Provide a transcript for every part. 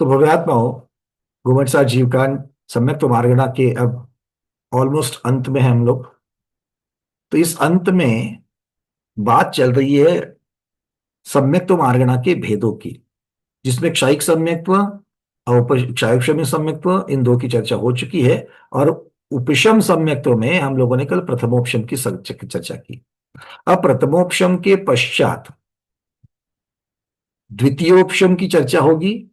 तो भव्यात्मा हो, घुमटसार जीव का सम्यक तो मार्गणा के अब ऑलमोस्ट अंत में है हम लोग। तो इस अंत में बात चल रही है सम्यक तो मार्गणा के भेदों की, जिसमें क्षयिक सम्यक्त्व और क्षयिक सम्यक्त्व इन दो की चर्चा हो चुकी है। और उपशम सम्यक्त्व में हम लोगों ने कल प्रथमोपशम की चर्चा की। अब प्रथमोपशम के पश्चात द्वितीयोपशम की चर्चा होगी,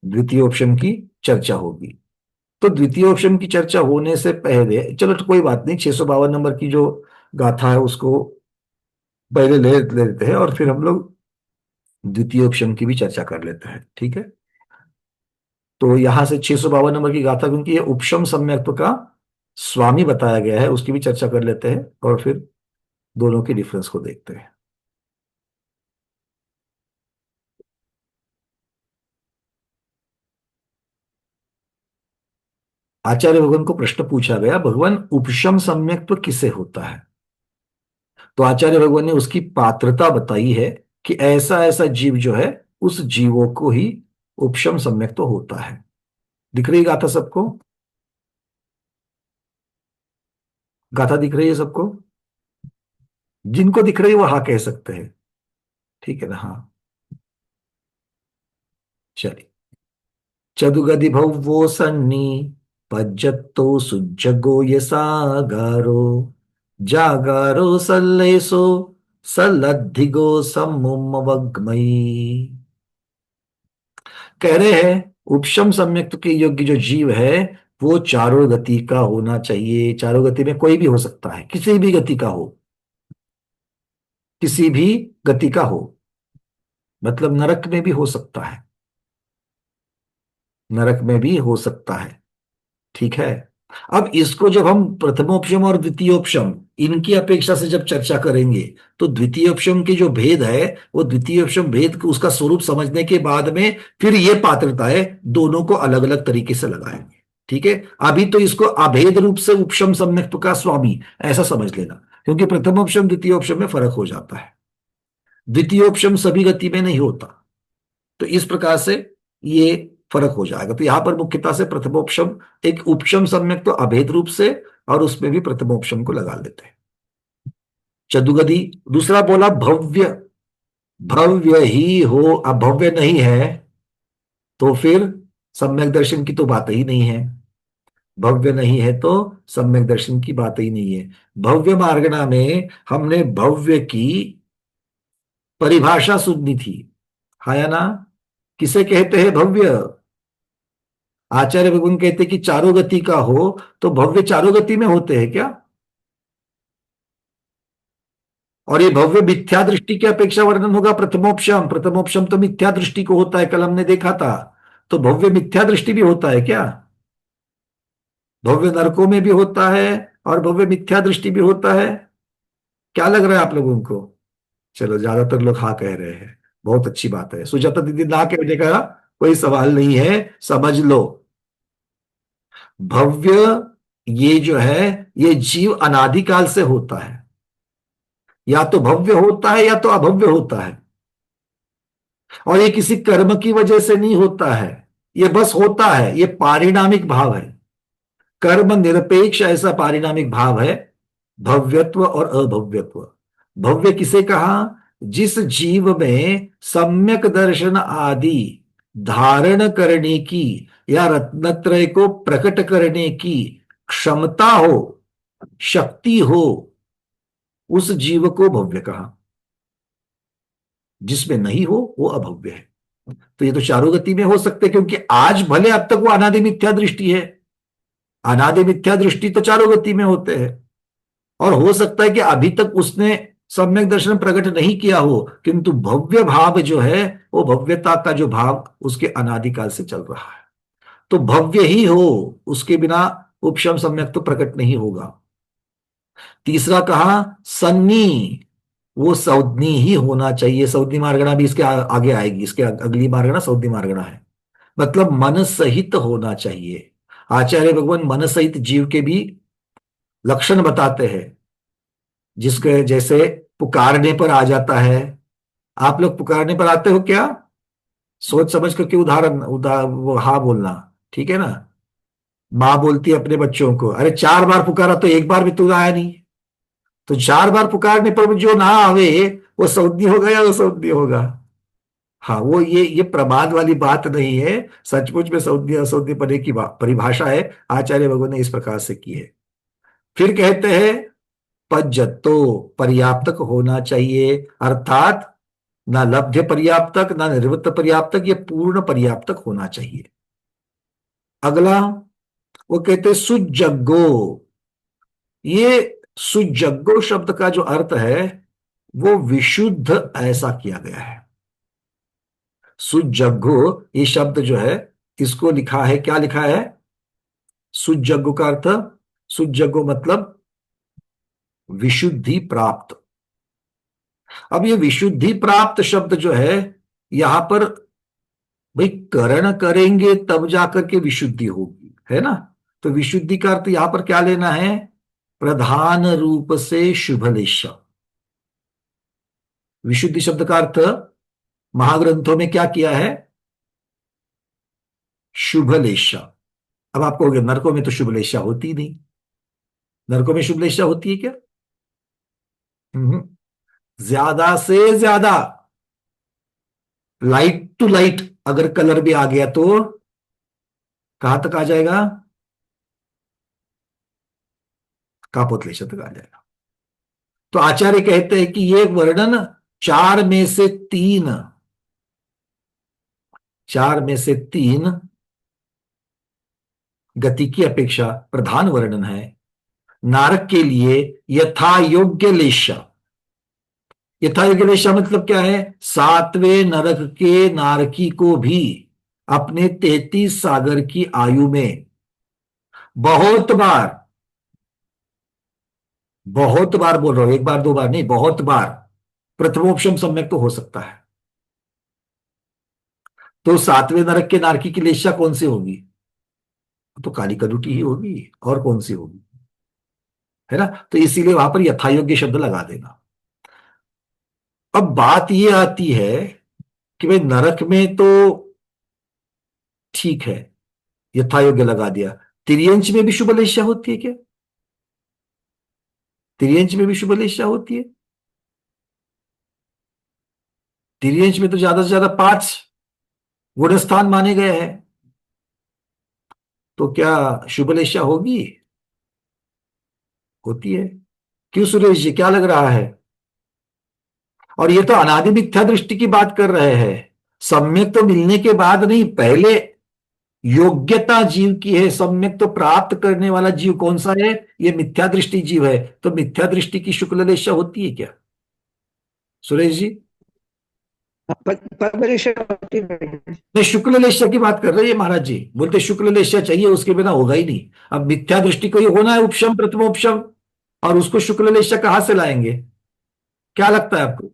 द्वितीयोपशम की चर्चा होगी। तो द्वितीयोपशम की चर्चा होने से पहले चलो, तो कोई बात नहीं, 652 नंबर की जो गाथा है उसको पहले ले लेते हैं और फिर हम लोग द्वितीयोपशम की भी चर्चा कर लेते हैं, ठीक है। तो यहां से 652 नंबर की गाथा, क्योंकि ये उपशम सम्यक्त्व का स्वामी बताया गया है, उसकी भी चर्चा कर लेते हैं और फिर दोनों के डिफरेंस को देखते हैं। आचार्य भगवान को प्रश्न पूछा गया, भगवान उपशम सम्यक्त्व किसे होता है? तो आचार्य भगवान ने उसकी पात्रता बताई है कि ऐसा ऐसा जीव जो है, उस जीवों को ही उपशम सम्यक्त्व होता है। दिख रही गाथा सबको? गाथा दिख रही है सबको? जिनको दिख रही है वो हाँ कह सकते हैं, ठीक है ना? हाँ, चलिए। चतुगति भव्वो सन्नी पज्जत्तो सुज्जगो यसागारो जागारो सल्लेसो सलद्धिगो सम्मुमवग्मयी। कह रहे हैं उपशम सम्यक्त के योग्य जो जीव है वो चारों गति का होना चाहिए। चारों गति में कोई भी हो सकता है, किसी भी गति का हो, किसी भी गति का हो, मतलब नरक में भी हो सकता है, नरक में भी हो सकता है, ठीक है। अब इसको जब हम प्रथमोपशम और द्वितीयोपशम इनकी अपेक्षा से जब चर्चा करेंगे, तो द्वितीयोपशम के जो भेद है, वो द्वितीयोपशम भेद को उसका स्वरूप समझने के बाद में फिर ये पात्रताएं दोनों को अलग अलग तरीके से लगाएंगे, ठीक है। अभी तो इसको अभेद रूप से उपशम सम्यक्त्व का स्वामी ऐसा समझ लेना, क्योंकि प्रथमोपशम द्वितीयोपशम में फर्क हो जाता है। द्वितीयोपशम सभी गति में नहीं होता, तो इस प्रकार से ये फर्क हो जाएगा। तो यहां पर मुख्यता से प्रथमोपशम एक उपशम सम्यक तो अभेद रूप से, और उसमें भी प्रथमोपशम को लगा लेते हैं। चतुगति, दूसरा बोला भव्य, भव्य ही हो, अभव्य नहीं है तो फिर सम्यक दर्शन की तो बात ही नहीं है। भव्य नहीं है तो सम्यक दर्शन की बात ही नहीं है। भव्य मार्गणा में हमने भव्य की परिभाषा सुननी थी, हाँ या ना? किसे कहते हैं भव्य? आचार्य भगवान कहते कि चारों गति का हो, तो भव्य चारों गति में होते हैं क्या? और ये भव्य मिथ्या दृष्टि की अपेक्षा वर्णन होगा प्रथमोपशम। प्रथमोपशम तो मिथ्या दृष्टि को होता है, कल हमने देखा था। तो भव्य मिथ्या दृष्टि भी होता है क्या? भव्य नरकों में भी होता है और भव्य मिथ्या दृष्टि भी होता है। क्या लग रहा है आप लोगों को? चलो, ज्यादातर लोग हाँ कह रहे हैं, बहुत अच्छी बात है। सुजाता दीदी ना कहने का कोई सवाल नहीं है, समझ लो। भव्य ये जो है, ये जीव अनादिकाल से होता है। या तो भव्य होता है या तो अभव्य होता है, और ये किसी कर्म की वजह से नहीं होता है, ये बस होता है। ये पारिणामिक भाव है, कर्म निरपेक्ष ऐसा पारिणामिक भाव है भव्यत्व और अभव्यत्व। भव्य किसे कहा? जिस जीव में सम्यक दर्शन आदि धारण करने की या रत्नत्रय को प्रकट करने की क्षमता हो, शक्ति हो, उस जीव को भव्य कहा। जिसमें नहीं हो वो अभव्य है। तो ये तो चारों गति में हो सकते हैं, क्योंकि आज भले अब तक वो अनादि मिथ्या दृष्टि है, अनादि मिथ्या दृष्टि तो चारों गति में होते हैं। और हो सकता है कि अभी तक उसने सम्यक दर्शन प्रकट नहीं किया हो, किंतु भव्य भाव जो है, वो भव्यता का जो भाव उसके अनादिकाल से चल रहा है। तो भव्य ही हो, उसके बिना उपशम सम्यक तो प्रकट नहीं होगा। तीसरा कहा सन्नी, वो सौदनी ही होना चाहिए। सौदनी मार्गणा भी इसके आगे आएगी, इसके अगली मार्गणा सौदनी मार्गणा है। मतलब मन सहित होना चाहिए। आचार्य भगवान मन सहित जीव के भी लक्षण बताते हैं, जिसके जैसे पुकारने पर आ जाता है। आप लोग पुकारने पर आते हो क्या? सोच समझ करके उदाहरण वो हाँ बोलना। ठीक है ना। माँ बोलती है अपने बच्चों को, अरे 4 बार पुकारा तो एक बार भी तू आया नहीं। तो 4 बार पुकारने पर भी जो ना आवे, वो सौद्य होगा या वो सौद्य होगा? हाँ, वो ये प्रमाद वाली बात नहीं है। सचमुच में सौद्य असौद्य पदे की परिभाषा है, आचार्य भगवान ने इस प्रकार से की है। फिर कहते हैं पज्जतो, पर्याप्तक होना चाहिए, अर्थात ना लब्ध्य पर्याप्तक ना निर्वृत्त पर्याप्तक, ये पूर्ण पर्याप्तक होना चाहिए। अगला वो कहते हैं सुजग्गो। ये सुजग्गो शब्द का जो अर्थ है वो विशुद्ध ऐसा किया गया है। सुजग्गो ये शब्द जो है, इसको लिखा है, क्या लिखा है? सुजग्गो का अर्थ, सुजग्गो मतलब विशुद्धि प्राप्त। अब ये विशुद्धि प्राप्त शब्द जो है, यहां पर भाई करण करेंगे तब जाकर के विशुद्धि होगी, है ना। तो विशुद्धि का अर्थ यहां पर क्या लेना है? प्रधान रूप से शुभलेश। विशुद्धि शब्द का अर्थ महाग्रंथों में क्या किया है? शुभलेशा। अब आपको हो गया, नरकों में तो शुभलेशा होती नहीं। नरकों में शुभलेशा होती है क्या? हम्म। ज्यादा से ज्यादा लाइट टू लाइट अगर कलर भी आ गया तो कहां तक आ जाएगा? कापोतलेशा तक आ जाएगा। तो आचार्य कहते हैं कि ये वर्णन चार में से तीन, चार में से तीन गति की अपेक्षा प्रधान वर्णन है। नारक के लिए यथा योग्य लेशा। यथा योग्य लेशा मतलब क्या है? सातवें नरक के नारकी को भी अपने 33 सागर की आयु में बहुत बार, बहुत बार बोल रहा हूं, एक बार दो बार नहीं, बहुत बार प्रथमोपशम सम्यक तो हो सकता है। तो सातवें नरक के नारकी की लेशा कौन सी होगी? तो काली कलुटी ही होगी, और कौन सी होगी? है ना। तो इसीलिए वहां पर यथायोग्य शब्द लगा देना। अब बात ये आती है कि भाई नरक में तो ठीक है, यथायोग्य लगा दिया, तिर्यंच में भी शुभ लेशा होती है क्या? तिर्यंच में भी शुभ लेशा होती है? तिर्यंच में तो ज्यादा से ज्यादा 5 गुणस्थान माने गए हैं। तो क्या शुभ लेशा होगी? होती है। क्यों सुरेश जी, क्या लग रहा है? और ये तो अनादि मिथ्या दृष्टि की बात कर रहे हैं। सम्यक तो मिलने के बाद नहीं, पहले योग्यता जीव की है। सम्यक तो प्राप्त करने वाला जीव कौन सा है? ये मिथ्या दृष्टि जीव है। तो मिथ्या दृष्टि की शुक्ल लेशा होती है क्या सुरेश जी? परीक्षा होती है। नहीं, शुक्ल लेशा की बात कर रहे हैं महाराज जी, बोलते शुक्ल लेशा चाहिए, उसके बिना होगा ही नहीं। अब मिथ्या दृष्टि को ही होना है उपशम प्रथमोपशम, और उसको शुक्ल लेशा कहां से लाएंगे? क्या लगता है आपको?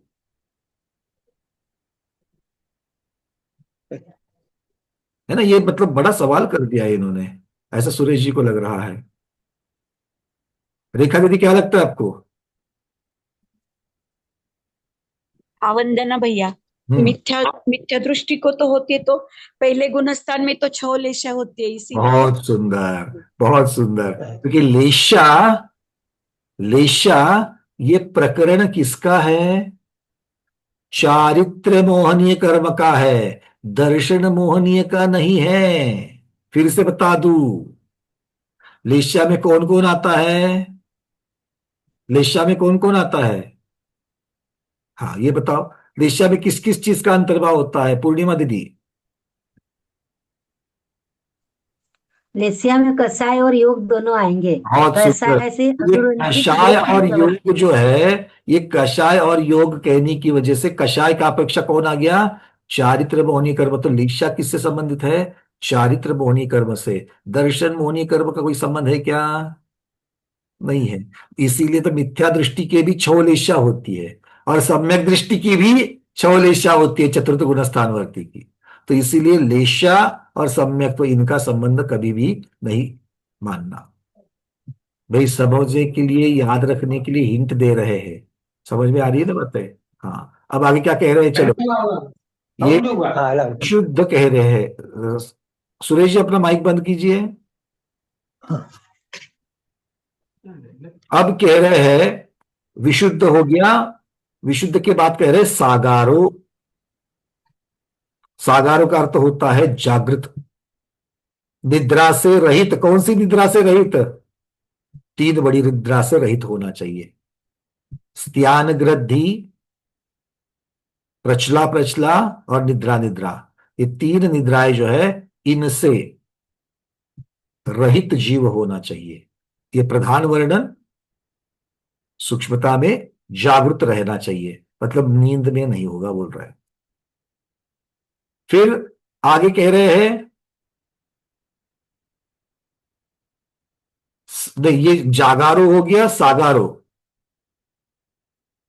है ना, ये मतलब बड़ा सवाल कर दिया है इन्होंने, ऐसा सुरेश जी को लग रहा है। रेखा दीदी, क्या लगता है आपको? हाँ वंदना भैया, हम्म। मिथ्या मिथ्या दृष्टि को तो होती है, तो पहले गुणस्थान में तो 6 लेशा होती है, इसीलिए। बहुत सुंदर, बहुत सुंदर। क्योंकि लेशा, लेशा ये प्रकरण किसका है? चारित्र मोहनीय कर्म का है, दर्शन मोहनीय का नहीं है। फिर से बता दूं, लेशा में कौन कौन आता है? लेशा में कौन कौन आता है? हाँ ये बताओ, लेशा में किस किस चीज का अंतर्भाव होता है पूर्णिमा दीदी? लेसिया में कषाय और योग दोनों आएंगे। बहुत सुंदर। कषाय से ये अनुरंजित कषाय दोष और भी कवर। योग जो है, ये कषाय और योग कहने की वजह से कषाय का अपेक्षा कौन आ गया? चारित्र मोहनी कर्म। तो लीक्षा किससे संबंधित है? चारित्र मोहनी कर्म से। दर्शन मोहनी कर्म का कोई संबंध है क्या? नहीं है। इसीलिए तो मिथ्या दृष्टि के भी छह लेशा होती है, और सम्यक दृष्टि की भी छह लेशा होती है, चतुर्थ गुण स्थानवर्ती की। तो इसीलिए लेशा और सम्यक, तो इनका संबंध कभी भी नहीं मानना। भाई समझने के लिए, याद रखने के लिए हिंट दे रहे हैं। समझ में आ रही है ना बातें? हाँ, अब आगे क्या कह रहे हैं, चलो। ये शुद्ध कह रहे हैं। सुरेश जी अपना माइक बंद कीजिए। अब कह रहे हैं विशुद्ध हो गया, विशुद्ध के बाद कह रहे हैं सागारो। सागारो का अर्थ होता है जागृत, निद्रा से रहित। कौन सी निद्रा से रहित? तीन बड़ी निद्रा से रहित होना चाहिए। स्त्यान ग्रद्धि, प्रचला प्रचला और निद्रा निद्रा, ये तीन निद्राएं जो है इनसे रहित जीव होना चाहिए। ये प्रधान वर्णन सूक्ष्मता में जागृत रहना चाहिए, मतलब नींद में नहीं होगा बोल रहा है। फिर आगे कह रहे हैं, नहीं ये जागारो हो गया, सागारो।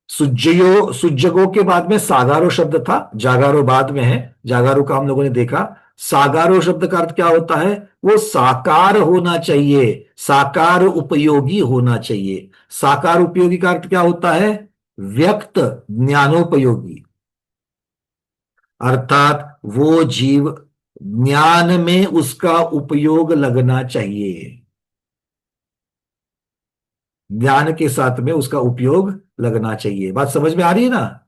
सुज्जयो, सुज्जगो के बाद में सागारो शब्द था, जागारो बाद में है। जागारो का हम लोगों ने देखा। सागारो शब्द का अर्थ क्या होता है? वो साकार होना चाहिए, साकार उपयोगी होना चाहिए। साकार उपयोगी का अर्थ क्या होता है? व्यक्त ज्ञानोपयोगी, अर्थात वो जीव ज्ञान में उसका उपयोग लगना चाहिए, ज्ञान के साथ में उसका उपयोग लगना चाहिए। बात समझ में आ रही है ना?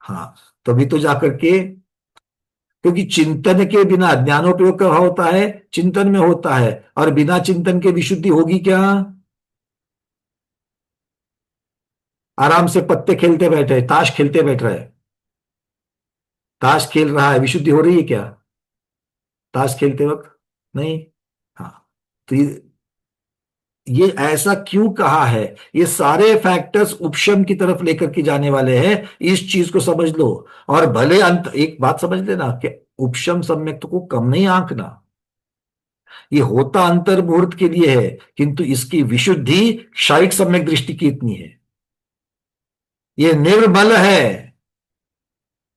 हाँ, तभी तो जाकर के, क्योंकि चिंतन के बिना ज्ञानोपयोग का भाव होता है, चिंतन में होता है, और बिना चिंतन के विशुद्धि होगी क्या? आराम से पत्ते खेलते बैठे, ताश खेलते बैठ रहे, ताश खेल रहा है, विशुद्धि हो रही है क्या ताश खेलते वक्त? नहीं। हाँ, तो ये ऐसा क्यों कहा है? ये सारे फैक्टर्स उपशम की तरफ लेकर के जाने वाले हैं, इस चीज को समझ लो। और भले अंत, एक बात समझ लेना कि उपशम सम्यक्त को कम नहीं आंकना, ये होता अंतर मुहूर्त के लिए है, किंतु इसकी विशुद्धि क्षणिक सम्यक दृष्टि की इतनी है, ये निर्मल है।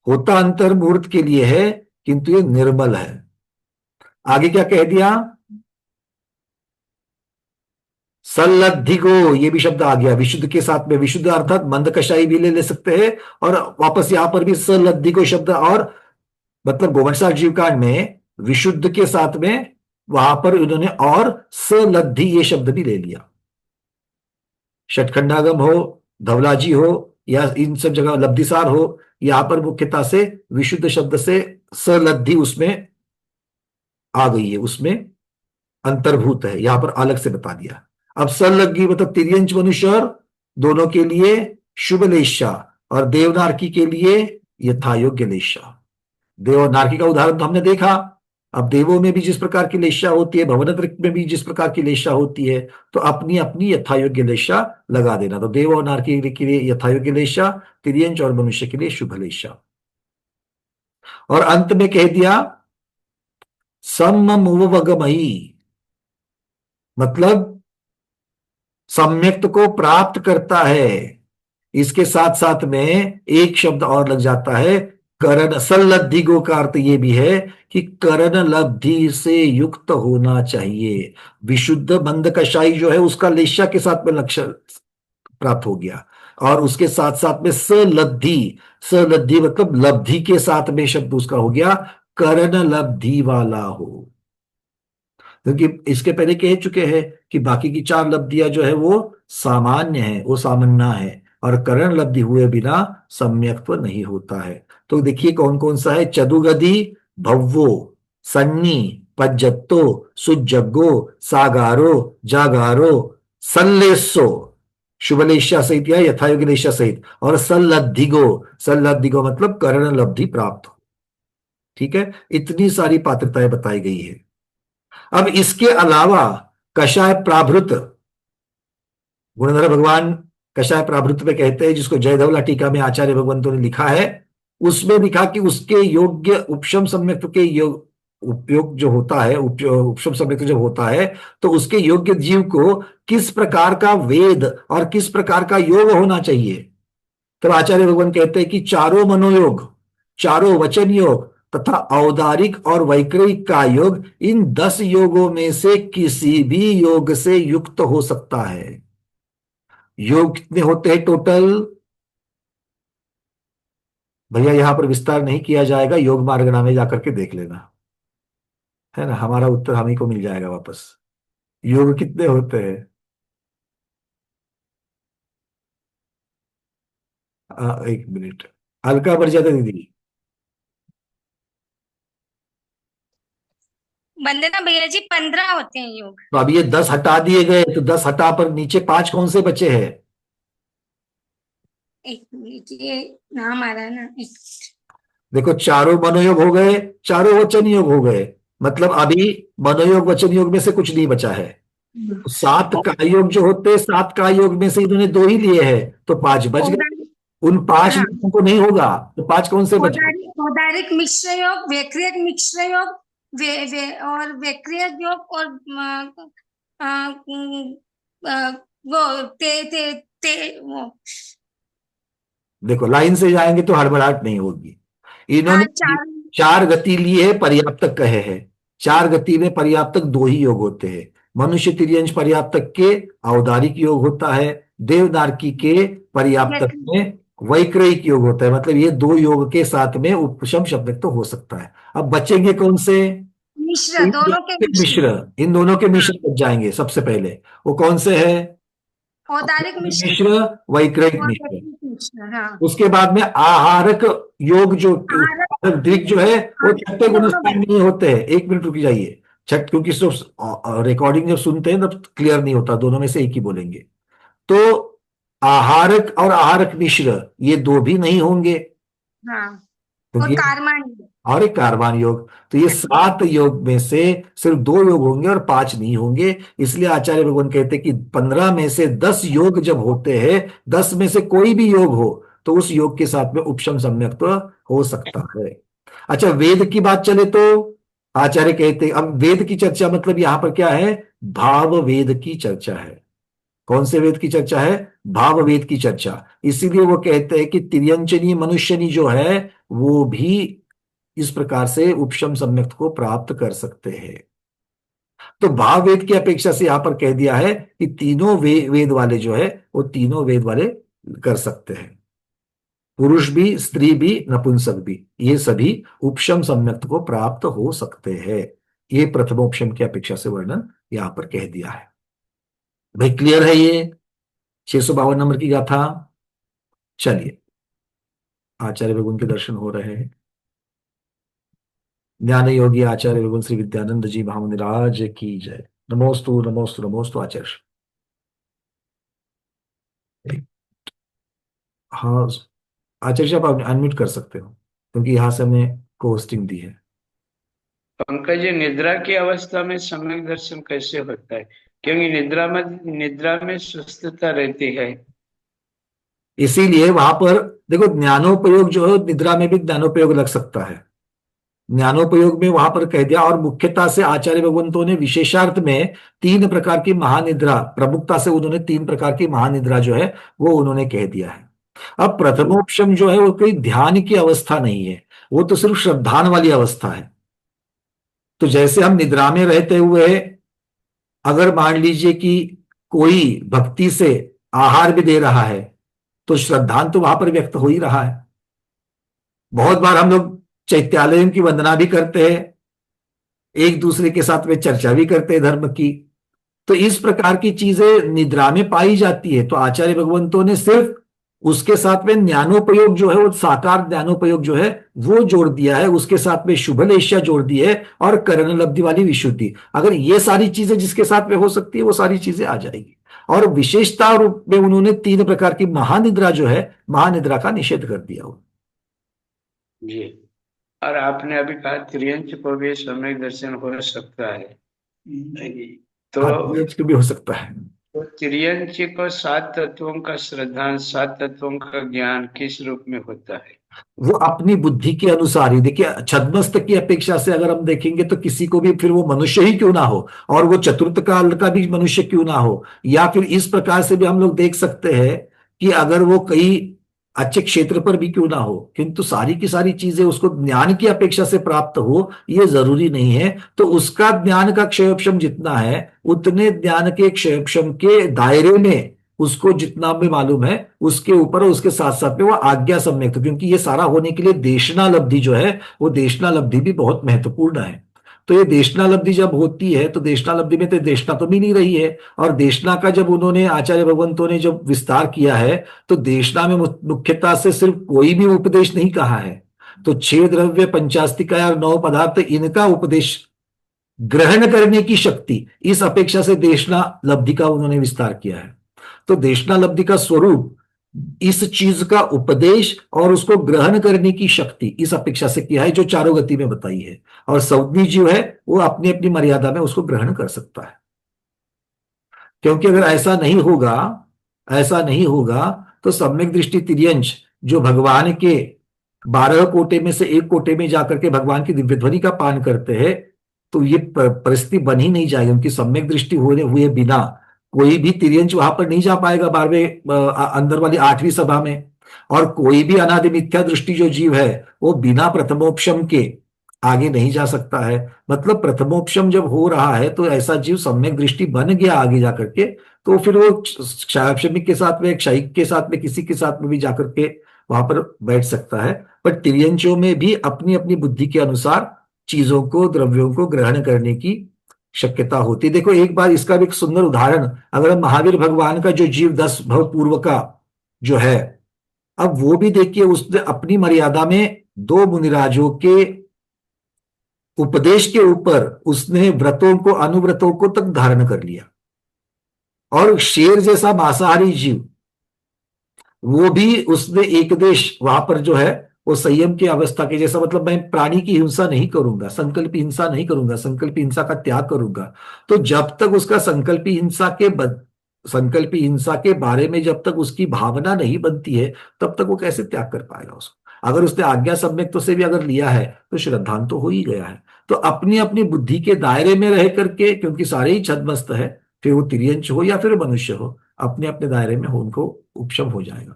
होता अंतर मुहूर्त के लिए है, किंतु ये निर्मल है। आगे क्या कह दिया? सल्लद्धिगो, ये भी शब्द आ गया विशुद्ध के साथ में। विशुद्ध अर्थात मंद कषाई भी ले सकते हैं, और वापस यहां पर भी सल्लद्धिगो शब्द, और मतलब गोवंशा जीवकांड में विशुद्ध के साथ में वहां पर उन्होंने और सलब्धि ये शब्द भी ले लिया। षटखंडागम हो, धवलाजी हो, या इन सब जगह लब्धिसार हो, यहां पर मुख्यता से विशुद्ध शब्द से सलब्धि उसमें आ गई है, उसमें अंतर्भूत है, यहां पर अलग से बता दिया। अब सलग्गी मतलब तिर्यंच मनुष्य और दोनों के लिए शुभ लेशा, और देवनारकी के लिए यथायोग्य लेशा। देव और नारकी का उदाहरण तो हमने देखा। अब देवों में भी जिस प्रकार की लेशा होती है, भवनत्र में भी जिस प्रकार की लेशा होती है, तो अपनी अपनी यथायोग्य लेशा लगा देना। तो देव और नारकी के लिए यथायोग्य लेशा, तिर्यंच और मनुष्य के लिए शुभ लेशा। और अंत में कह दिया सम्मुवगमयी, मतलब सम्यक्त को प्राप्त करता है। इसके साथ साथ में एक शब्द और लग जाता है, करण। सल्लद्धिगो का अर्थ यह भी है कि करण लब्धि से युक्त होना चाहिए। विशुद्ध मंद कषाई जो है उसका लेशा के साथ में लक्ष्य प्राप्त हो गया, और उसके साथ साथ में सलब्धि, सलब्धि मतलब लब्धि के साथ में शब्द उसका हो गया करण लब्धि वाला हो। क्योंकि इसके पहले कह चुके हैं कि बाकी की चार लब्धियां जो है वो सामान्य है, वो सामान्य है, और करण लब्धि हुए बिना सम्यक्त्व नहीं होता है। तो देखिए कौन कौन सा है। चतुगधि, भव्वो, सन्नी, पज्जत्तो, सुजग्गो, सागारो, जागारो, सल्लेसो, शुभलेशा सहित या यथायोगलेशा सहित, और सल्लद्धिगो। सल्लद्धिगो मतलब करण लब्धि प्राप्त हो। ठीक है, इतनी सारी पात्रताएं बताई गई है। अब इसके अलावा कषाय प्राभृत, गुणधर भगवान कषाय प्राभृत में कहते हैं, जिसको जयधवला टीका में आचार्य भगवंतों ने लिखा है, उसमें लिखा कि उसके योग्य उपशम सम्यक्त के योग उपयोग जो होता है, उपशम सम्यक्त जब होता है, तो उसके योग्य जीव को किस प्रकार का वेद और किस प्रकार का योग होना चाहिए। तब आचार्य भगवान कहते हैं कि चारों मनोयोग, चारों वचन योग तथा औदारिक और वैक्रयिक का योग, इन 10 योगों में से किसी भी योग से युक्त हो सकता है। योग कितने होते हैं टोटल? भैया यहाँ पर विस्तार नहीं किया जाएगा, योग मार्गना में जाकर के देख लेना, है ना, हमारा उत्तर हम ही को मिल जाएगा वापस। योग कितने होते हैं? एक मिनट, हल्का बढ़ जाता दीदी। वंदना भैया जी 15 होते हैं योग। तो अब ये 10 हटा दिए गए, तो 10 हटा पर नीचे 5 कौन से बचे हैं? एक मिनट, ये नाम आ रहा है ना, देखो, चारों मनोयोग हो गए, चारों वचन योग हो गए, मतलब अभी मनोयोग वचन योग में से कुछ नहीं बचा है। 7 काय योग जो होते हैं, 7 काय योग में से इन्होंने 2 ही लिए हैं, तो 5 बच गए। औदारिक, उन 5 हाँ, लोगों को नहीं होगा, तो 5 कौन से बचे? औदारिक मिश्र योग, वैक्रियक मिश्र योग, और वैक्रियक योग, और वो वो देखो, लाइन से जाएंगे तो हड़बड़ाहट नहीं होगी। इन्होंने हाँ, 4। 4 गति लिए है, पर्याप्तक कहे हैं। 4 गति में पर्याप्तक 2 ही योग होते हैं। मनुष्य तिर्यंश पर्याप्तक के औदारिक योग होता है, देवनारकी के पर्याप्तक में वैक्रयिक योग होता है। मतलब ये 2 योग के साथ में उपशम शब्द तो हो सकता है। अब बचेंगे कौन से? मिश्र, इन दोनों के मिश्र, इन दोनों के मिश्र बच जाएंगे। सबसे पहले वो कौन से है? औदारिक मिश्र मिश्र, वैक्रयिक और मिश्र। वैक्रियक मिश्र, हाँ। उसके बाद में आहारक योग, जो आहारक, आहारक दृक जो है वो छठे दोनों गुणस्थान में नहीं होते हैं। एक मिनट रुक जाइए, छठ, क्योंकि रिकॉर्डिंग जब सुनते हैं तब क्लियर नहीं होता, दोनों में से एक ही बोलेंगे। तो आहारक और आहारक मिश्र ये 2 भी नहीं होंगे, हाँ, और क्योंकि कार्माणी, और एक कार्बान योग। तो ये 7 योग में से सिर्फ 2 योग होंगे और 5 नहीं होंगे। इसलिए आचार्य भगवान कहते हैं कि 15 में से 10 योग जब होते हैं, 10 में से कोई भी योग हो तो उस योग के साथ में उपशम सम्यक्त्व हो सकता है। अच्छा, वेद की बात चले तो आचार्य कहते हैं, अब वेद की चर्चा मतलब यहां पर क्या है? भाव वेद की चर्चा है। कौन से वेद की चर्चा है? भाव वेद की चर्चा। इसीलिए वो कहते हैं कि तिर्यंचनी मनुष्यनी जो है वो भी इस प्रकार से उपशम सम्यक्त को प्राप्त कर सकते हैं। तो भाव वेद की अपेक्षा से यहां पर कह दिया है कि तीनों वेद वाले जो है वो तीनों वेद वाले कर सकते हैं। पुरुष भी, स्त्री भी, नपुंसक भी, ये सभी उपशम सम्यक्त को प्राप्त हो सकते हैं। ये प्रथमोपशम की अपेक्षा से वर्णन यहां पर कह दिया है। भाई क्लियर है ये 652 नंबर की गाथा? चलिए, आचार्य भगवान के दर्शन हो रहे हैं। ज्ञान योगी आचार्य भगवान श्री विद्यानंद जी महामुनिराज की जय। नमोस्तु नमोस्तु नमोस्तु आचार्य। हाँ, आचार्य जी आप अनम्यूट कर सकते हो, क्योंकि यहां से हमने को होस्टिंग दी है। पंकज जी, निद्रा की अवस्था में सम्यक दर्शन कैसे होता है? क्योंकि निद्रा में सुस्तता रहती है। इसीलिए वहां पर देखो, ज्ञानोपयोग जो है निद्रा में भी ज्ञानोपयोग लग सकता है। ज्ञानोपयोग में वहां पर कह दिया, और मुख्यता से आचार्य भगवंतों ने विशेषार्थ में 3 प्रकार की महानिद्रा, प्रमुखता से उन्होंने 3 प्रकार की महानिद्रा जो है वो उन्होंने कह दिया है। अब प्रथमोपशम जो है वो कोई ध्यान की अवस्था नहीं है, वो तो सिर्फ श्रद्धान वाली अवस्था है। तो जैसे हम निद्रा में रहते हुए अगर मान लीजिए कि कोई भक्ति से आहार भी दे रहा है, तो श्रद्धान तो वहां पर व्यक्त हो ही रहा है। बहुत बार हम लोग चैत्यालयों की वंदना भी करते हैं, एक दूसरे के साथ में चर्चा भी करते हैं धर्म की। तो इस प्रकार की चीजें निद्रा में पाई जाती है। तो आचार्य भगवंतों ने सिर्फ उसके साथ में ज्ञानोपयोग जो है वो साकार ज्ञानोपयोग जो है वो जोड़ दिया है, उसके साथ में शुभलेश्या जोड़ दी है, और कर्ण लब्धि वाली विशुद्धि। अगर ये सारी चीजें जिसके साथ में हो सकती है वो सारी चीजें आ जाएगी। और विशेषता रूप में उन्होंने 3 प्रकार की महानिद्रा जो है, महानिद्रा का निषेध कर दिया हो जी, और आपने अभी कहा त्रियंच को भी सम्यक दर्शन हो सकता है, तो भी हो सकता है। तो त्रियंच को 7 तत्वों का श्रद्धान, 7 तत्वों का ज्ञान किस रूप में होता है? वो अपनी बुद्धि के अनुसार ही, देखिए छद्मस्त की अपेक्षा से अगर हम देखेंगे तो किसी को भी, फिर वो मनुष्य ही क्यों ना हो, और वो चतुर्थ काल का भी मनुष्य क्यों ना हो, या फिर इस प्रकार से भी हम लोग देख सकते हैं कि अगर वो कई अच्छे क्षेत्र पर भी क्यों ना हो, किंतु सारी की सारी चीजें उसको ज्ञान की अपेक्षा से प्राप्त हो ये जरूरी नहीं है। तो उसका ज्ञान का क्षयोपशम जितना है, उतने ज्ञान के क्षयोपशम के दायरे में उसको जितना भी मालूम है उसके ऊपर और उसके साथ साथ में वो आज्ञा सम्यक, क्योंकि ये सारा होने के लिए देशनालब्धि जो है वो देशनालब्धि भी बहुत महत्वपूर्ण है। तो ये देशनालब्धि जब होती है तो देशनालब्धि में तो देशना तो मिल नहीं रही है, और देशना का जब उन्होंने आचार्य भगवंतों ने जब विस्तार किया है तो देशना में मुख्यतः से सिर्फ कोई भी उपदेश नहीं कहा है, तो 6 द्रव्य, पंचास्तिका और 9 पदार्थ, इनका उपदेश ग्रहण करने की शक्ति, इस अपेक्षा से देशना लब्धि का उन्होंने विस्तार किया है। तो देशना लब्धि का स्वरूप इस चीज का उपदेश और उसको ग्रहण करने की शक्ति इस अपेक्षा से किया है, जो चारों गति में बताई है। और सौदनी जीव है वो अपनी अपनी मर्यादा में उसको ग्रहण कर सकता है, क्योंकि अगर ऐसा नहीं होगा तो सम्यक दृष्टि तिर्यंश जो भगवान के 12 कोटे में से एक कोटे में जाकर के भगवान की दिव्य ध्वनि का पान करते हैं, तो ये परिस्थिति बन ही नहीं जाएगी। उनकी सम्यक दृष्टि हुए बिना कोई भी तिर्यंश वहां पर नहीं जा पाएगा 12वें अंदर वाली 8वीं सभा में। और कोई भी अनादि मिथ्या दृष्टि जो जीव है वो बिना प्रथमोपशम के आगे नहीं जा सकता है। मतलब प्रथमोपशम जब हो रहा है तो ऐसा जीव सम्यक दृष्टि बन गया आगे जाकर के, तो फिर वो क्षायक्षमिक के साथ में, क्षयिक के साथ में, किसी के साथ में भी जाकर के वहां पर बैठ सकता है। पर तिर्यंशों में भी अपनी अपनी बुद्धि के अनुसार चीजों को, द्रव्यों को ग्रहण करने की शक्यता होती। देखो एक बार इसका भी एक सुंदर उदाहरण, अगर हम महावीर भगवान का जो जीव 10 भव पूर्व का जो है, अब वो भी देखिए उसने अपनी मर्यादा में 2 मुनिराजों के उपदेश के ऊपर उसने व्रतों को, अनुव्रतों को तक धारण कर लिया। और शेर जैसा मांसाहारी जीव वो भी उसने एक देश वहां पर जो है वो संयम की अवस्था के जैसा, मतलब मैं प्राणी की हिंसा नहीं करूंगा, संकल्पी हिंसा नहीं करूंगा, संकल्पी हिंसा का त्याग करूंगा। तो जब तक उसका संकल्पी हिंसा के बारे में जब तक उसकी भावना नहीं बनती है तब तक वो कैसे त्याग कर पाएगा उसको। अगर उसने आज्ञा सम्यक से भी अगर लिया है तो श्रद्धांत तो हो ही गया है। तो अपनी अपनी बुद्धि के दायरे में रह करके, क्योंकि सारे ही छद्मस्त है, फिर वो तिर्यंश हो या फिर मनुष्य हो, अपने अपने दायरे में हो, उनको उपशम हो जाएगा।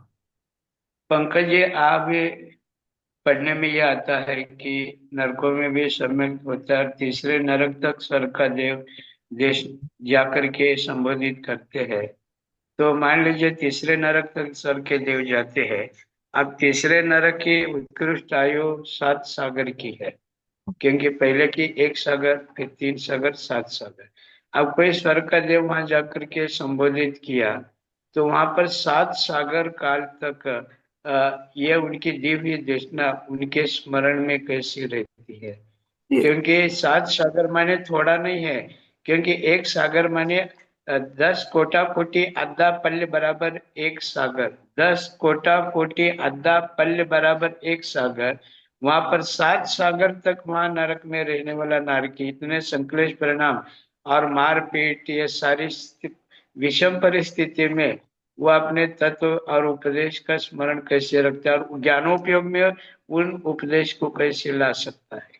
पंकज जी, आप पढ़ने में यह आता है कि नरकों में भी सम्यक होता है, तीसरे नरक तक स्वर का देश जाकर के संबोधित करते हैं। तो मान लीजिए तीसरे नरक तक स्वर के देव जाते हैं। अब तीसरे नरक की उत्कृष्ट आयु 7 सागर की है, क्योंकि पहले की 1 सागर, फिर 3 सागर, 7 सागर। अब कोई स्वर का देव वहां जाकर के संबोधित किया तो वहां पर 7 सागर काल तक ये उनकी दिव्य देशना उनके स्मरण में कैसी रहती है। क्योंकि 7 सागर माने थोड़ा नहीं है, क्योंकि 1 सागर माने 10 कोटा कोटि आधा पल्ले बराबर 1 सागर, 10 कोटा कोटि आधा पल्ले बराबर 1 सागर। वहां पर 7 सागर तक वहां नरक में रहने वाला नारकी इतने संकलेश परिणाम और मारपीट, ये सारी विषम परिस्थिति में वो अपने तत्व और उपदेश का स्मरण कैसे रखता है और ज्ञानोपयोग में उन उपदेश को कैसे ला सकता है।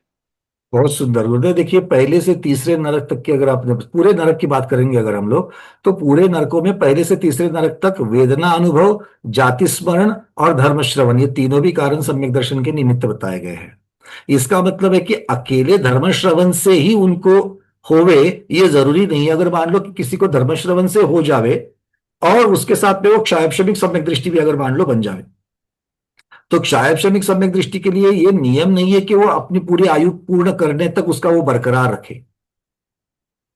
बहुत सुंदर बोलते। देखिए पहले से तीसरे नरक तक की अगर आपने पूरे नरक की बात करेंगे अगर हम लोग, तो पूरे नरकों में पहले से तीसरे नरक तक वेदना अनुभव, जाति स्मरण और धर्म श्रवण, ये तीनों भी कारण सम्यक दर्शन के निमित्त बताए गए हैं। इसका मतलब है कि अकेले धर्म श्रवण से ही उनको होवे ये जरूरी नहीं है। अगर मान लो कि किसी को धर्म श्रवण से हो जावे और उसके साथ में वो क्षायक्षमिक सम्यक दृष्टि भी अगर मान लो बन जावे, तो क्षायक्षमिक सम्यक दृष्टि के लिए ये नियम नहीं है कि वो अपनी पूरी आयु पूर्ण करने तक उसका वो बरकरार रखे।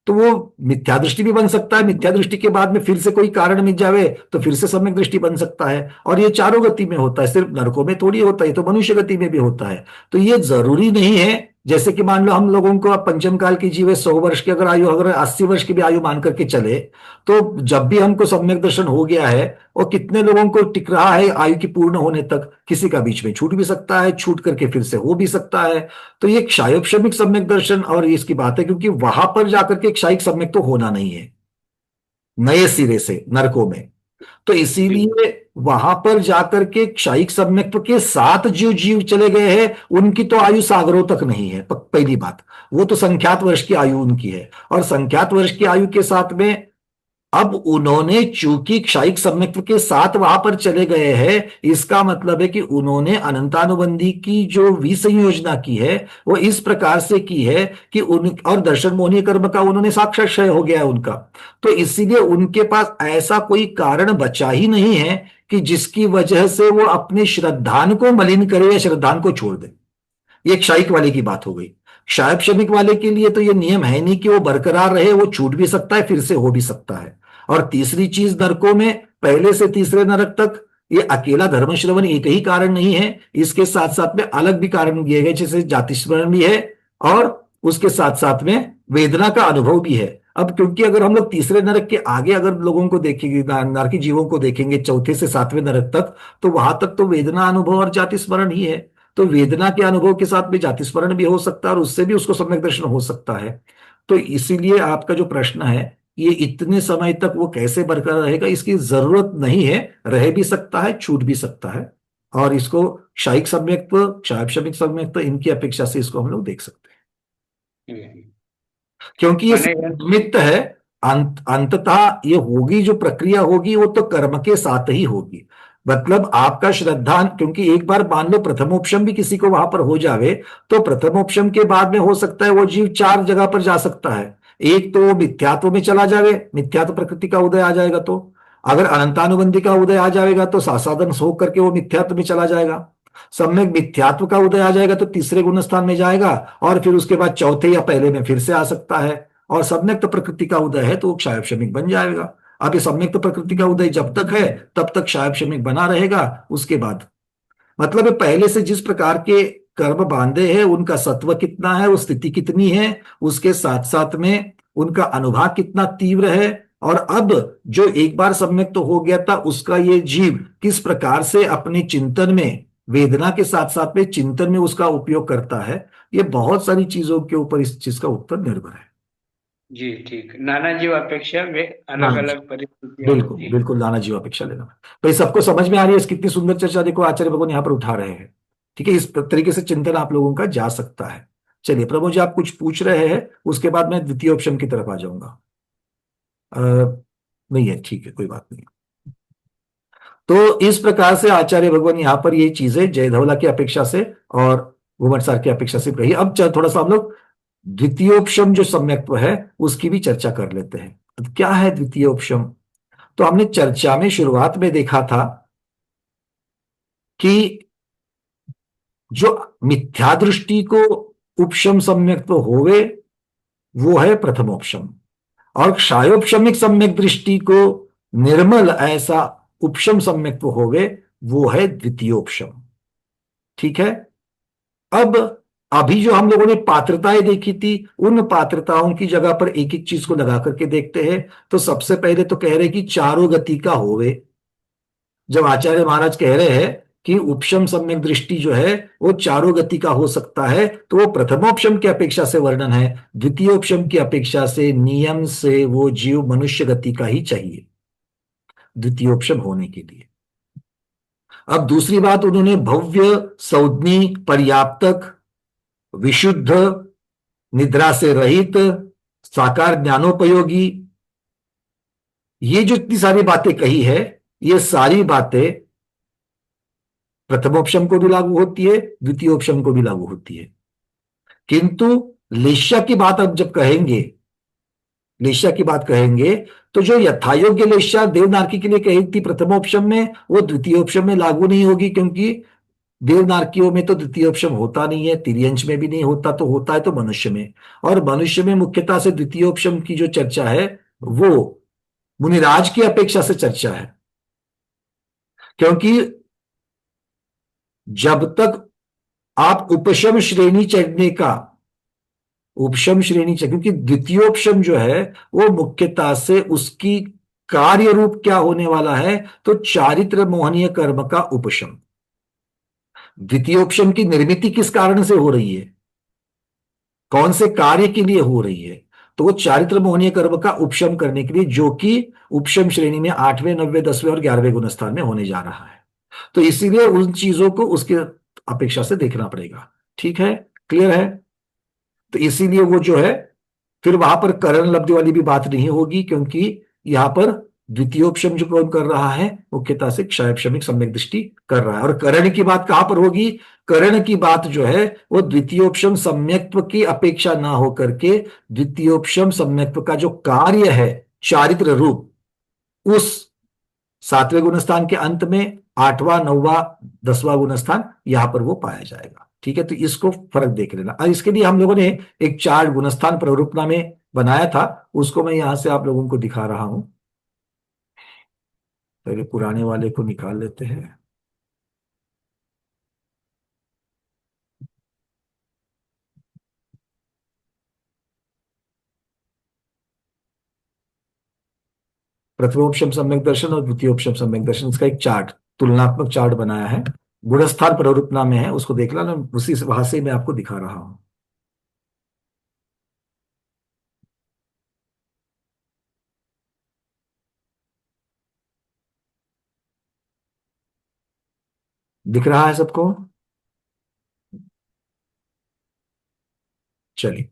तो वो मिथ्या दृष्टि भी बन सकता है, मिथ्या दृष्टि के बाद में फिर से कोई कारण मिल जावे तो फिर से सम्यक दृष्टि बन सकता है। और ये चारों गति में होता है, सिर्फ नरकों में थोड़ी होता है, तो मनुष्य गति में भी होता है। तो ये जरूरी नहीं है, जैसे कि मान लो हम लोगों को पंचम काल की जीव 100 वर्ष की अगर आयु, अगर 80 वर्ष की भी आयु मान करके चले, तो जब भी हमको सम्यक दर्शन हो गया है और कितने लोगों को टिक रहा है आयु की पूर्ण होने तक, किसी का बीच में छूट भी सकता है, छूट करके फिर से हो भी सकता है। तो ये क्षायोपशमिक सम्यक दर्शन और इसकी बात है, क्योंकि वहां पर जाकर के क्षायिक सम्यक तो होना नहीं है नए सिरे से नरकों में। तो इसीलिए वहां पर जाकर के क्षायिक सम्यक्त्व के साथ जो जीव चले गए हैं उनकी तो आयु सागरों तक नहीं है। पहली बात, वो तो संख्यात वर्ष की आयु उनकी है, और संख्यात वर्ष की आयु के साथ में अब उन्होंने चूंकि क्षयिक सम्यक्त्व के साथ वहां पर चले गए हैं, इसका मतलब है कि उन्होंने अनंतानुबंधी की जो विसंयोजना की है वो इस प्रकार से की है कि उन और दर्शन मोहनीय कर्म का उन्होंने साक्षात क्षय हो गया है उनका। तो इसीलिए उनके पास ऐसा कोई कारण बचा ही नहीं है कि जिसकी वजह से वो अपने श्रद्धान को मलिन करे या श्रद्धान को छोड़ दे। ये क्षयिक वाले की बात हो गई। क्षय क्षमिक वाले के लिए तो ये नियम है नहीं कि वो बरकरार रहे, वो छूट भी सकता है, फिर से हो भी सकता है। और तीसरी चीज, नरकों में पहले से तीसरे नरक तक ये अकेला धर्म श्रवण एक ही कारण नहीं है, इसके साथ साथ में अलग भी कारण दिए गए, जैसे जाति स्मरण भी है और उसके साथ साथ में वेदना का अनुभव भी है। अब क्योंकि अगर हम लोग तीसरे नरक के आगे अगर लोगों को देखेंगे, नरकी जीवों को देखेंगे, चौथे से सातवें नरक तक, तो वहां तक तो वेदना अनुभव और जाति स्मरण ही है। तो वेदना के अनुभव के साथ में जाति स्मरण भी हो सकता है और उससे भी उसको सम्यक दर्शन हो सकता है। तो इसीलिए आपका जो प्रश्न है, ये इतने समय तक वो कैसे बरकरार रहेगा, इसकी जरूरत नहीं है, रह भी सकता है, छूट भी सकता है। और इसको क्षयिक सम्यक्त्व, क्षयक्षमिक सम्यक्त्व, इनकी अपेक्षा से इसको हम लोग देख सकते हैं, क्योंकि ये मैंने निमित्त है। अंततः ये होगी, जो प्रक्रिया होगी वो तो कर्म के साथ ही होगी। मतलब आपका श्रद्धा, क्योंकि एक बार मान लो प्रथमोपशम भी किसी को वहां पर हो जावे, तो प्रथमोपशम के बाद में हो सकता है वो जीव चार जगह पर जा सकता है। एक तो वो मिथ्यात्व में चला जावे, मिथ्यात्व प्रकृति का उदय आ जाएगा। तो अगर अनंतानुबंधी का उदय आ जाएगा तो सासाधन हो करके वो मिथ्यात्व में चला जाएगा। सम्यक मिथ्यात्व का उदय आ जाएगा तो तीसरे गुण स्थान में जाएगा, और फिर उसके बाद चौथे या पहले में फिर से आ सकता है। और सम्यक्त प्रकृति का उदय है तो वो क्षय क्षमिक बन जाएगा। अब ये सम्यक्त प्रकृति का उदय जब तक है तब तक क्षय क्षमिक बना रहेगा। उसके बाद मतलब ये पहले से जिस प्रकार के कर्म बांधे हैं उनका सत्व कितना है, वो स्थिति कितनी है, उसके साथ साथ में उनका अनुभाग कितना तीव्र है, और अब जो एक बार सम्यक तो हो गया था उसका ये जीव किस प्रकार से अपने चिंतन में, वेदना के साथ साथ में चिंतन में उसका उपयोग करता है, ये बहुत सारी चीजों के ऊपर इस चीज का उत्तर निर्भर है। जी ठीक, नाना जीव अपेक्षा वे अलग अलग परिस्थितियां बिल्कुल होती है। बिल्कुल, नाना जीव अपेक्षा लेना। तो ये सबको समझ में आ रही है, कितनी सुंदर चर्चा देखो आचार्य भगवान यहाँ पर उठा रहे हैं। ठीक है, इस तरीके से चिंतन आप लोगों का जा सकता है। चलिए प्रभु जी, आप कुछ पूछ रहे हैं, उसके बाद मैं द्वितीय ऑप्शन की तरफ आ जाऊंगा। नहीं है, ठीक है, कोई बात नहीं। तो इस प्रकार से आचार्य भगवान यहाँ पर ये चीजें जय धवला की अपेक्षा से और घुमटसार की अपेक्षा से कही। अब थोड़ा सा हम लोग द्वितीयोपशम जो सम्यक्त्व है उसकी भी चर्चा कर लेते हैं। तो क्या है द्वितीयोपशम? तो हमने चर्चा में शुरुआत में देखा था कि जो मिथ्या दृष्टि को उपशम सम्यक्त्व होवे वो है प्रथमोपशम, और क्षयोपशमिक सम्यक दृष्टि को निर्मल ऐसा उपशम सम्यक्त्व होवे वो है द्वितीयोपशम। ठीक है। अब अभी जो हम लोगों ने पात्रताएं देखी थी, उन पात्रताओं की जगह पर एक एक चीज को लगा करके देखते हैं। तो सबसे पहले तो कह रहे कि चारों गति का होवे। जब आचार्य महाराज कह रहे हैं कि उपशम सम्यक दृष्टि जो है वो चारों गति का हो सकता है, तो वो प्रथमोपशम की अपेक्षा से वर्णन है, द्वितीयोपशम की अपेक्षा से नियम से वो जीव मनुष्य गति का ही चाहिए द्वितीयोपशम होने के लिए। अब दूसरी बात उन्होंने भव्य, सौज्ञी, पर्याप्तक, विशुद्ध, निद्रा से रहित, साकार ज्ञानोपयोगी, ये जो इतनी सारी बातें कही है, ये सारी बातें प्रथमोपशम को भी लागू होती है, द्वितीयोपशम को भी लागू होती है। किंतु लेश्या की बात अब जब कहेंगे, लेश्या की बात कहेंगे, तो जो यथायोग्य लेश्या देवनार्की के लिए कही थी प्रथमोपशम में, वो द्वितीयोपशम में लागू नहीं होगी, क्योंकि देवनार्कियों में तो द्वितीयोपशम होता नहीं है, तिर्यंश में भी नहीं होता, तो होता है तो मनुष्य में। और मनुष्य में मुख्यतः से द्वितीयोपशम की जो चर्चा है वो मुनिराज की अपेक्षा से चर्चा है, क्योंकि जब तक आप उपशम श्रेणी चढ़ने का, उपशम श्रेणी चढ़, क्योंकि द्वितीयोपशम जो है वो मुख्यतः से उसकी कार्य रूप क्या होने वाला है, तो चारित्र मोहनीय कर्म का उपशम। द्वितीयोपशम की निर्मिति किस कारण से हो रही है, कौन से कार्य के लिए हो रही है, तो वो चारित्र मोहनीय कर्म का उपशम करने के लिए, जो कि उपशम श्रेणी में 8वें, 9वें, 10वें और 11वें गुणस्थान में होने जा रहा है। तो इसीलिए उन चीजों को उसके अपेक्षा से देखना पड़ेगा। ठीक है, क्लियर है। तो इसीलिए वो जो है फिर वहां पर करण लब्धि वाली भी बात नहीं होगी, क्योंकि यहां पर द्वितीयोपशम जो कौन कर रहा है, मुख्यतः से क्षयक्षमिक सम्यक दृष्टि कर रहा है। और करण की बात कहां पर होगी, करण की बात जो है वो द्वितीयोपशम सम्यक्त्व की अपेक्षा ना होकर के द्वितीयोपशम सम्यक्त्व का जो कार्य है चारित्र रूप, उस 7वें गुणस्थान के अंत में 8वां 9वां 10वां गुणस्थान यहां पर वो पाया जाएगा। ठीक है, तो इसको फर्क देख लेना। और इसके लिए हम लोगों ने एक चार्ट गुणस्थान प्ररूपना में बनाया था, उसको मैं यहां से आप लोगों को दिखा रहा हूं। पहले पुराने वाले को निकाल लेते हैं। प्रथमोपशम सम्यक दर्शन और द्वितीयोपशम सम्यक दर्शन, इसका एक चार्ट, तुलनात्मक चार्ट बनाया है, गुणस्थान प्ररूपना में है, उसको देख लेना। उसी वहां से मैं आपको दिखा रहा हूं। दिख रहा है सबको? चलिए,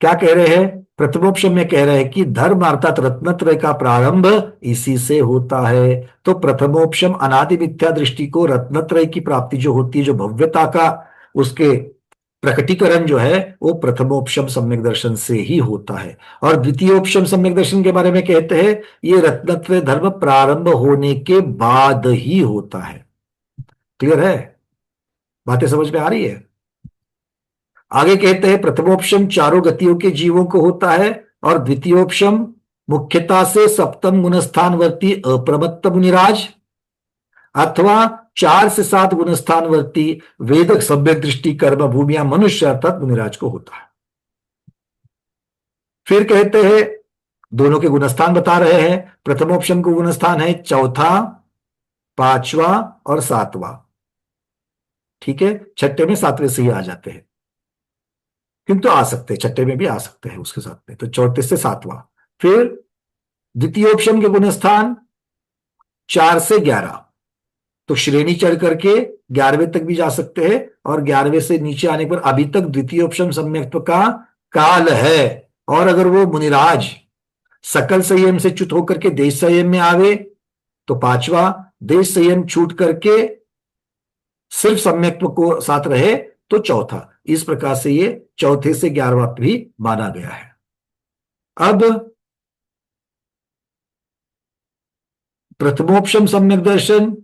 क्या कह रहे हैं, प्रथमोपशम में कह रहे हैं कि धर्म अर्थात रत्नत्रय का प्रारंभ इसी से होता है। तो प्रथमोपशम अनादि मिथ्या दृष्टि को रत्नत्रय की प्राप्ति जो होती है, जो भव्यता का उसके प्रकटीकरण जो है वो प्रथमोपशम सम्यक दर्शन से ही होता है। और द्वितीयोपशम सम्यक दर्शन के बारे में कहते हैं ये रत्नत्रय धर्म प्रारंभ होने के बाद ही होता है। क्लियर है? बातें समझ में आ रही है? आगे कहते हैं प्रथमोपशम चारों गतियों के जीवों को होता है और द्वितीयोपशम मुख्यता से सप्तम गुणस्थानवर्ती अप्रमत्त मुनिराज अथवा 4 से 7 गुणस्थानवर्ती वेदक सम्यक दृष्टि कर्म भूमिया मनुष्य अर्थात मुनिराज को होता है। फिर कहते हैं दोनों के गुणस्थान बता रहे हैं। प्रथमोपशम को गुणस्थान है चौथा, 5वां और 7वां। ठीक है, छठे में 7वें से ही आ जाते हैं, किंतु आ सकते हैं छठे में भी आ सकते हैं उसके साथ में, तो चौथे से 7वां। फिर द्वितीयोपशम के गुणस्थान 4 से 11, तो श्रेणी चढ़ करके 11वें तक भी जा सकते हैं, और 11वें से नीचे आने पर अभी तक द्वितीयोपशम सम्यक्त्व का काल है। और अगर वो मुनिराज सकल संयम से च्युत होकर के देश संयम में आवे तो 5वां, देश संयम छूट करके सिर्फ सम्यक्त्व को साथ रहे तो चौथा। इस प्रकार से ये चौथे से 11वां भी माना गया है। अब प्रथमोपशम सम्यक दर्शन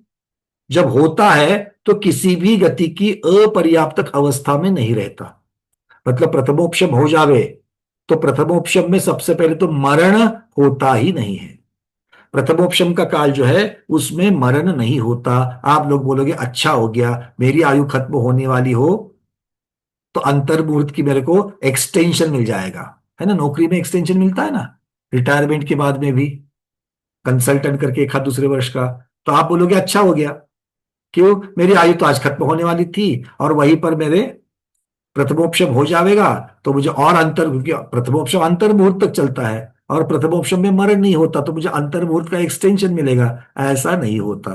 जब होता है तो किसी भी गति की अपर्याप्तक अवस्था में नहीं रहता। मतलब प्रथमोपशम हो जावे तो प्रथमोपशम में सबसे पहले तो मरण होता ही नहीं है। प्रथमोपशम का काल जो है उसमें मरण नहीं होता। आप लोग बोलोगे अच्छा हो गया, मेरी आयु खत्म होने वाली हो तो अंतर्मुहूर्त की मेरे को एक्सटेंशन मिल जाएगा, है ना। नौकरी में एक्सटेंशन मिलता है ना, रिटायरमेंट के बाद में भी कंसल्टेंट करके 1 दूसरे वर्ष का, तो आप बोलोगे अच्छा हो गया। क्यों? मेरी आयु तो आज खत्म होने वाली थी और वहीं पर मेरे प्रथमोपशम हो जाएगा तो मुझे और प्रथमोपशम अंतर मुहूर्त तक चलता है और प्रथमोपशम में मरण नहीं होता तो मुझे अंतर मुहूर्त का एक्सटेंशन मिलेगा। ऐसा नहीं होता।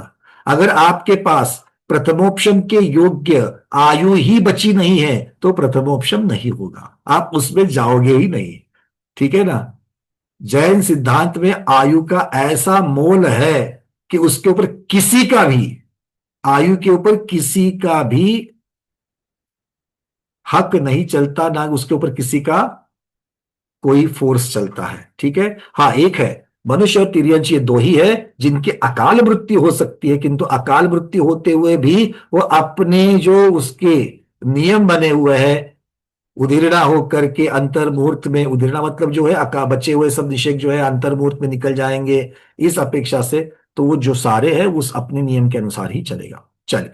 अगर आपके पास प्रथमोपशम के योग्य आयु ही बची नहीं है तो प्रथमोपशम नहीं होगा, आप उसमें जाओगे ही नहीं। ठीक है ना। जैन सिद्धांत में आयु का ऐसा मोल है कि उसके ऊपर किसी का भी, आयु के ऊपर किसी का भी हक नहीं चलता, ना उसके ऊपर किसी का कोई फोर्स चलता है। ठीक है। हाँ, एक है मनुष्य और तिर्यंश, ये 2 ही है जिनकी अकाल मृत्यु हो सकती है, किंतु अकाल मृत्यु होते हुए भी वो अपने जो उसके नियम बने हुए हैं उदीर्णा होकर के अंतर मुहूर्त में, उदीर्णा मतलब जो है बचे हुए सब निषेक जो है अंतर मुहूर्त में निकल जाएंगे। इस अपेक्षा से तो वो जो सारे हैं उस अपने नियम के अनुसार ही चलेगा। चले,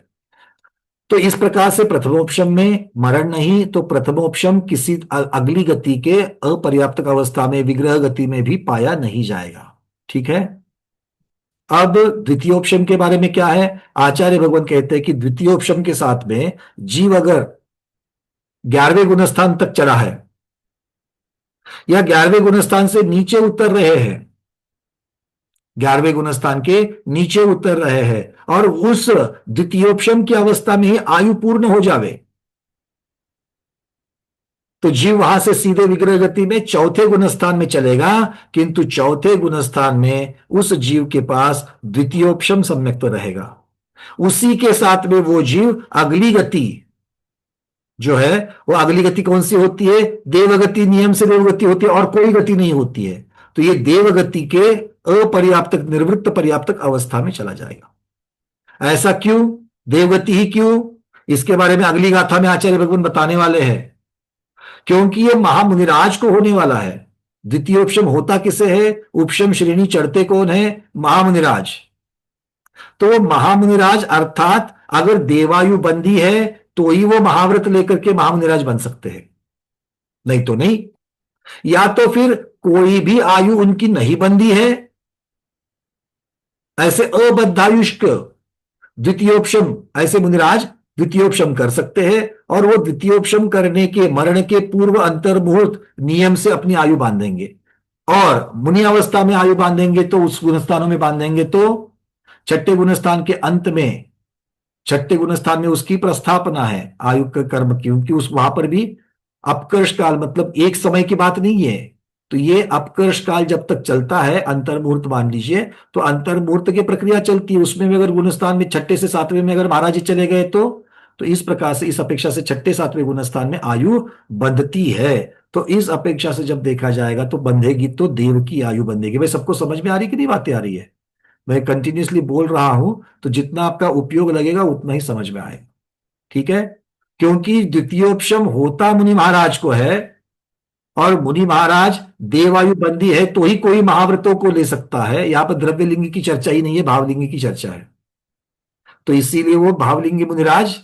तो इस प्रकार से प्रथमोपशम में मरण नहीं, तो प्रथमोपशम किसी अगली गति के अपर्याप्तक अवस्था में विग्रह गति में भी पाया नहीं जाएगा। ठीक है। अब द्वितीयोपशम के बारे में क्या है, आचार्य भगवान कहते हैं कि द्वितीयोपशम के साथ में जीव अगर 11वें गुणस्थान तक चला है या 11वें गुणस्थान से नीचे उतर रहे हैं, 11वें गुणस्थान के नीचे उतर रहे हैं और उस द्वितीयोपशम की अवस्था में ही आयु पूर्ण हो जावे, तो जीव वहां से सीधे विग्रह गति में चौथे गुणस्थान में चलेगा, किंतु चौथे गुणस्थान में उस जीव के पास द्वितीयोपशम सम्यक तो रहेगा। उसी के साथ में वो जीव अगली गति जो है, वो अगली गति कौन सी होती है? देवगति, नियम से देवगति होती है और कोई गति नहीं होती है। तो ये देवगति के अपर्याप्तक निवृत्त पर्याप्तक अवस्था में चला जाएगा। ऐसा क्यों? देवगति ही क्यों? इसके बारे में अगली गाथा में आचार्य भगवान बताने वाले हैं। क्योंकि ये महामुनिराज को होने वाला है। द्वितीयोपशम होता किसे है? उपशम श्रेणी चढ़ते कौन है? महामुनिराज। तो महामुनिराज अर्थात अगर देवायु बंदी है तो ही वो महाव्रत लेकर के महामुनिराज बन सकते हैं, नहीं तो नहीं। या तो फिर कोई भी आयु उनकी नहीं बंदी है, ऐसे अबद्धायुष्क द्वितीयोपशम ऐसे मुनिराज द्वितीयोपशम कर सकते हैं, और वो द्वितीयोपशम करने के मरण के पूर्व अंतर्मुहूर्त नियम से अपनी आयु बांधेंगे, और मुनि अवस्था में आयु बांधेंगे तो उस गुणस्थानों में बांधेंगे तो छठे गुणस्थान के अंत में, छठे गुणस्थान में उसकी प्रस्थापना है आयु के कर्म की, क्योंकि उस वहां पर भी अपकर्ष काल, मतलब एक समय की बात नहीं है। तो ये अपकर्ष काल जब तक चलता है, अंतर्मुहूर्त मान लीजिए, तो अंतर्मुहूर्त की प्रक्रिया चलती है। उसमें भी अगर गुणस्थान में छठे से सातवें में अगर महाराज जी चले गए तो इस प्रकार से, इस अपेक्षा से छठे सातवें गुणस्थान में आयु बंधती है। तो इस अपेक्षा से जब देखा जाएगा तो बंधेगी तो देव की आयु बंधेगी। भाई सबको समझ में आ रही कि नहीं बातें आ रही है? मैं कंटिन्यूसली बोल रहा हूं तो जितना आपका उपयोग लगेगा उतना ही समझ में आएगा, ठीक है? क्योंकि द्वितीयोपशम होता मुनि महाराज को है, और मुनि महाराज देवायु बंदी है तो ही कोई महाव्रतों को ले सकता है। यहां पर द्रव्यलिंग की चर्चा ही नहीं है, भावलिंग की चर्चा है। तो इसीलिए वो भावलिंगी मुनिराज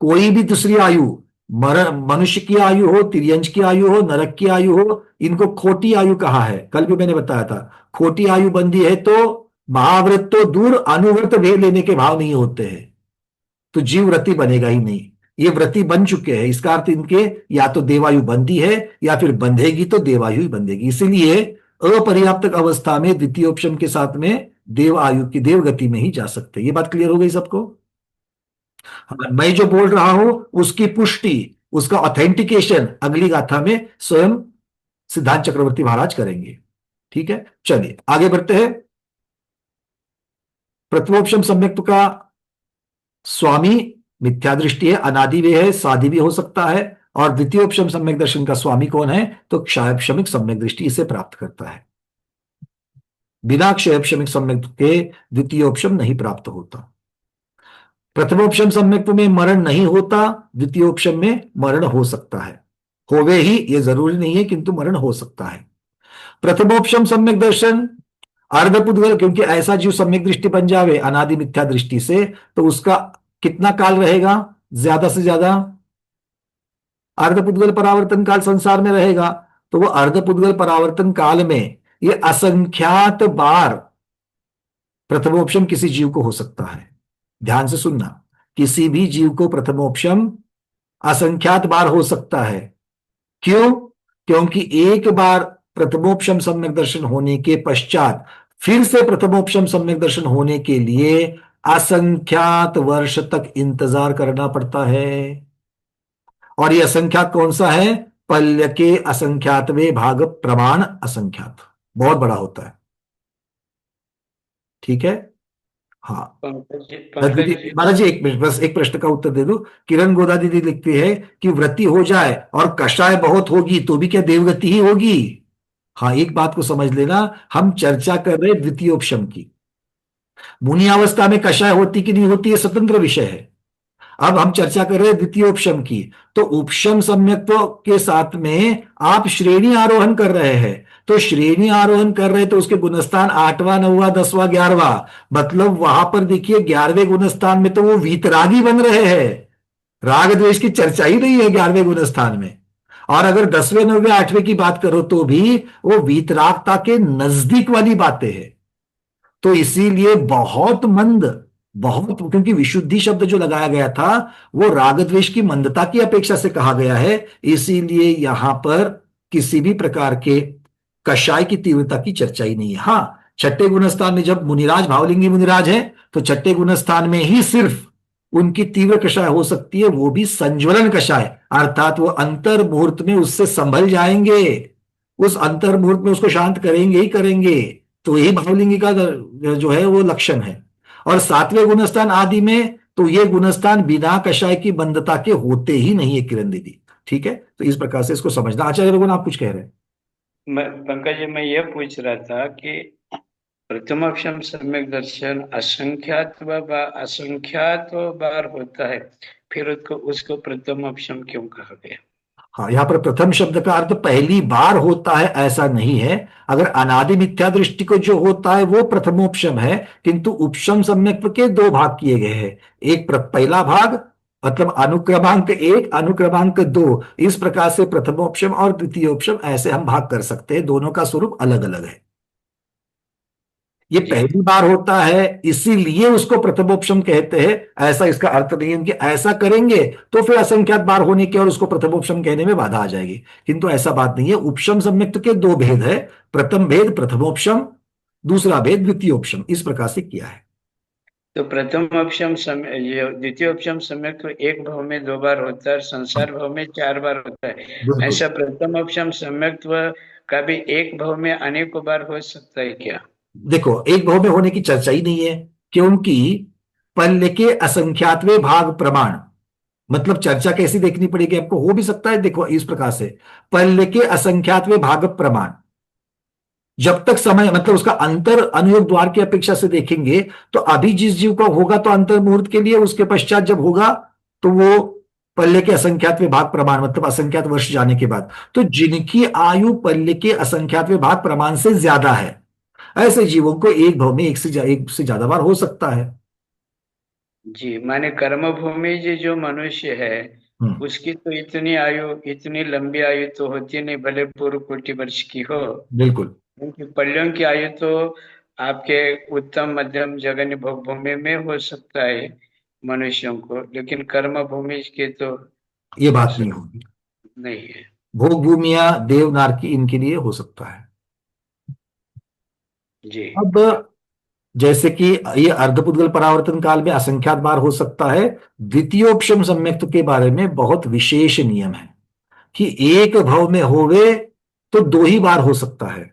कोई भी दूसरी आयु, मनुष्य की आयु हो, तिर्यंश की आयु हो, नरक की आयु हो, इनको खोटी आयु कहा है। कल भी मैंने बताया था, खोटी आयु बंदी है तो महाव्रत तो दूर, अनुव्रत भी लेने के भाव नहीं होते हैं, तो जीव व्रती बनेगा ही नहीं। ये व्रती बन चुके हैं, इसका अर्थ इनके या तो देवायु बंदी है या फिर बंधेगी तो देवायु ही बंधेगी। इसीलिए अपर्याप्तक अवस्था में द्वितीयोपशम के साथ में देव आयु की देवगति में ही जा सकते हैं। ये बात क्लियर हो गई सबको? हाँ, मैं जो बोल रहा हूं उसकी पुष्टि, उसका ऑथेंटिकेशन अगली गाथा में स्वयं सिद्धांत चक्रवर्ती महाराज करेंगे, ठीक है? चलिए आगे बढ़ते हैं। प्रथमोपशम सम्यक्त्व का स्वामी मिथ्या दृष्टि है, अनादि वे है, साधि भी हो सकता है। और द्वितीयोपशम सम्यक दर्शन का स्वामी कौन है? तो क्षयपशमिक सम्यक दृष्टि इसे प्राप्त करता है। बिना क्षयपशमिक सम्यक्त्व के द्वितीयोपशम नहीं प्राप्त होता। प्रथमोपशम सम्यक्त्व में मरण नहीं होता, द्वितीयोपशम में मरण हो सकता है। होवे ही, ये जरूरी नहीं है, किंतु मरण हो सकता है। प्रथमोपशम सम्यक दर्शन अर्धपुद्गल, क्योंकि ऐसा जीव सम्यक दृष्टि बन जावे अनादि मिथ्या दृष्टि से, तो उसका कितना काल रहेगा? ज्यादा से ज्यादा अर्धपुद्गल परावर्तन काल संसार में रहेगा। तो वो अर्धपुद्गल परावर्तन काल में ये असंख्यात बार प्रथमोपशम किसी जीव को हो सकता है। ध्यान से सुनना, किसी भी जीव को प्रथमोपशम असंख्यात बार हो सकता है। क्यों? क्योंकि एक बार प्रथमोपशम सम्यक दर्शन होने के पश्चात फिर से प्रथमोपशम सम्यक दर्शन होने के लिए असंख्यात वर्ष तक इंतजार करना पड़ता है। और यह असंख्यात कौन सा है? पल्य के असंख्यातवें भाग प्रमाण असंख्यात, बहुत बड़ा होता है, ठीक है? हाँ महाराज जी, एक मिनट बस एक प्रश्न का उत्तर दे दो। किरण गोदा दीदी लिखती है कि व्रती हो जाए और कषाय बहुत होगी तो भी क्या देवगति ही होगी? हाँ, एक बात को समझ लेना, हम चर्चा कर रहे द्वितीयोपशम की। मुनि अवस्था में कषाय होती कि नहीं होती, है स्वतंत्र विषय है। अब हम चर्चा कर रहे हैं द्वितीयोपशम की। तो उपशम सम्यक्त्व के साथ में आप श्रेणी आरोहण कर रहे हैं, तो श्रेणी आरोहण कर रहे हैं तो उसके गुणस्थान 8वां 9वां 10वां 11वां, मतलब वहां पर देखिए 11वें गुणस्थान में तो वो वीतरागी बन रहे हैं। राग द्वेष की चर्चा ही नहीं है 11वें गुणस्थान में। और अगर 10वें 9वें 8वें की बात करो तो भी वो वीतरागता के नजदीक वाली बातें हैं। तो इसीलिए बहुत मंद, बहुत, क्योंकि विशुद्धि शब्द जो लगाया गया था वो राग द्वेष की मंदता की अपेक्षा से कहा गया है, इसीलिए यहां पर किसी भी प्रकार के कषाय की तीव्रता की चर्चा ही नहीं है। हाँ, छठे गुणस्थान में जब मुनिराज भावलिंगी मुनिराज है तो छठे गुणस्थान में ही सिर्फ उनकी तीव्र कषाय हो सकती है, वो भी संज्वलन कषाय, अर्थात वो अंतर मुहूर्त में उससे संभल जाएंगे, उस अंतर मुहूर्त में उसको शांत करेंगे ही करेंगे। तो यही भावलिंगी का जो है वो लक्षण है। और सातवें गुणस्थान आदि में तो ये गुणस्थान बिना कषाय की बंधता के होते ही नहीं है किरण दीदी। ठीक है, तो इस प्रकार से इसको समझना। आचार्य रघुन आप कुछ कह रहे हैं? पंकज जी, मैं ये पूछ रहा था कि प्रथमाक्षम सम्यक दर्शन असंख्यात बार होता है, फिर उसको उसको प्रथमाक्षम क्यों कहा गया? हाँ, यहां पर प्रथम शब्द का अर्थ पहली बार होता है ऐसा नहीं है। अगर अनादि मिथ्या दृष्टि को जो होता है वो प्रथमोपशम है, किंतु उपशम सम्यक्त्व के दो भाग किए गए हैं। एक पहला भाग मतलब अनुक्रमांक 1, अनुक्रमांक 2, इस प्रकार से प्रथमोपशम और द्वितीयोपशम ऐसे हम भाग कर सकते हैं। दोनों का स्वरूप अलग अलग है। ये जी। पहली बार होता है इसीलिए उसको प्रथमोपशम कहते हैं, ऐसा इसका अर्थ नहीं है कि ऐसा करेंगे तो फिर असंख्यात बार होने के और उसको प्रथमोपशम कहने में बाधा आ जाएगी। किंतु ऐसा बात नहीं है। उपशम सम्यक्त के दो भेद है, प्रथम भेद प्रथमोपशम, दूसरा भेद द्वितीयोपशम, इस प्रकार से किया है। तो प्रथम अपशम समय, ये द्वितीय अपशम समय तो एक भाव में 2 बार होता है, संसार भाव में 4 बार होता है। बिल्कुल। ऐसा प्रथम अपशम सम्यक्त्व का भी एक भाव में अनेकों बार हो सकता है क्या? देखो, एक भाव में होने की चर्चा ही नहीं है, क्योंकि पल्ले के असंख्यातवें भाग प्रमाण, मतलब चर्चा कैसी देखनी पड़ेगी आपको, हो भी सकता है देखो इस प्रकार से, पल्ले के असंख्यातवें भाग प्रमाण, जब तक समय मतलब उसका अंतर अनुयोग द्वार की अपेक्षा से देखेंगे तो अभी जिस जीव का होगा तो अंतर मुहूर्त के लिए, उसके पश्चात जब होगा तो वो पल्ले के असंख्यात विभाग प्रमाण मतलब असंख्यात वर्ष जाने के बाद, तो जिनकी आयु पल्ले के असंख्यात विभाग प्रमाण से ज्यादा है ऐसे जीवों को एक भाव में एक से ज्यादा बार हो सकता है। जी, माने कर्म भूमि जी जो मनुष्य है हम्म। उसकी तो इतनी आयु, इतनी लंबी आयु तो होती नहीं, भले पूर्व कोटि वर्ष की हो। बिल्कुल। क्योंकि पल्यों की आयु तो आपके उत्तम मध्यम जगन्य भोग भूमि में हो सकता है मनुष्यों को, लेकिन कर्म भूमि के तो ये बात नहीं होगी। नहीं है। भोग भूमिया देवनार की इनके लिए हो सकता है। जी। अब जैसे कि ये अर्धपुद्गल परावर्तन काल में असंख्यात बार हो सकता है, द्वितीयोपशम सम्यक्त के बारे में बहुत विशेष नियम है कि एक भव में होवे तो दो ही बार हो सकता है,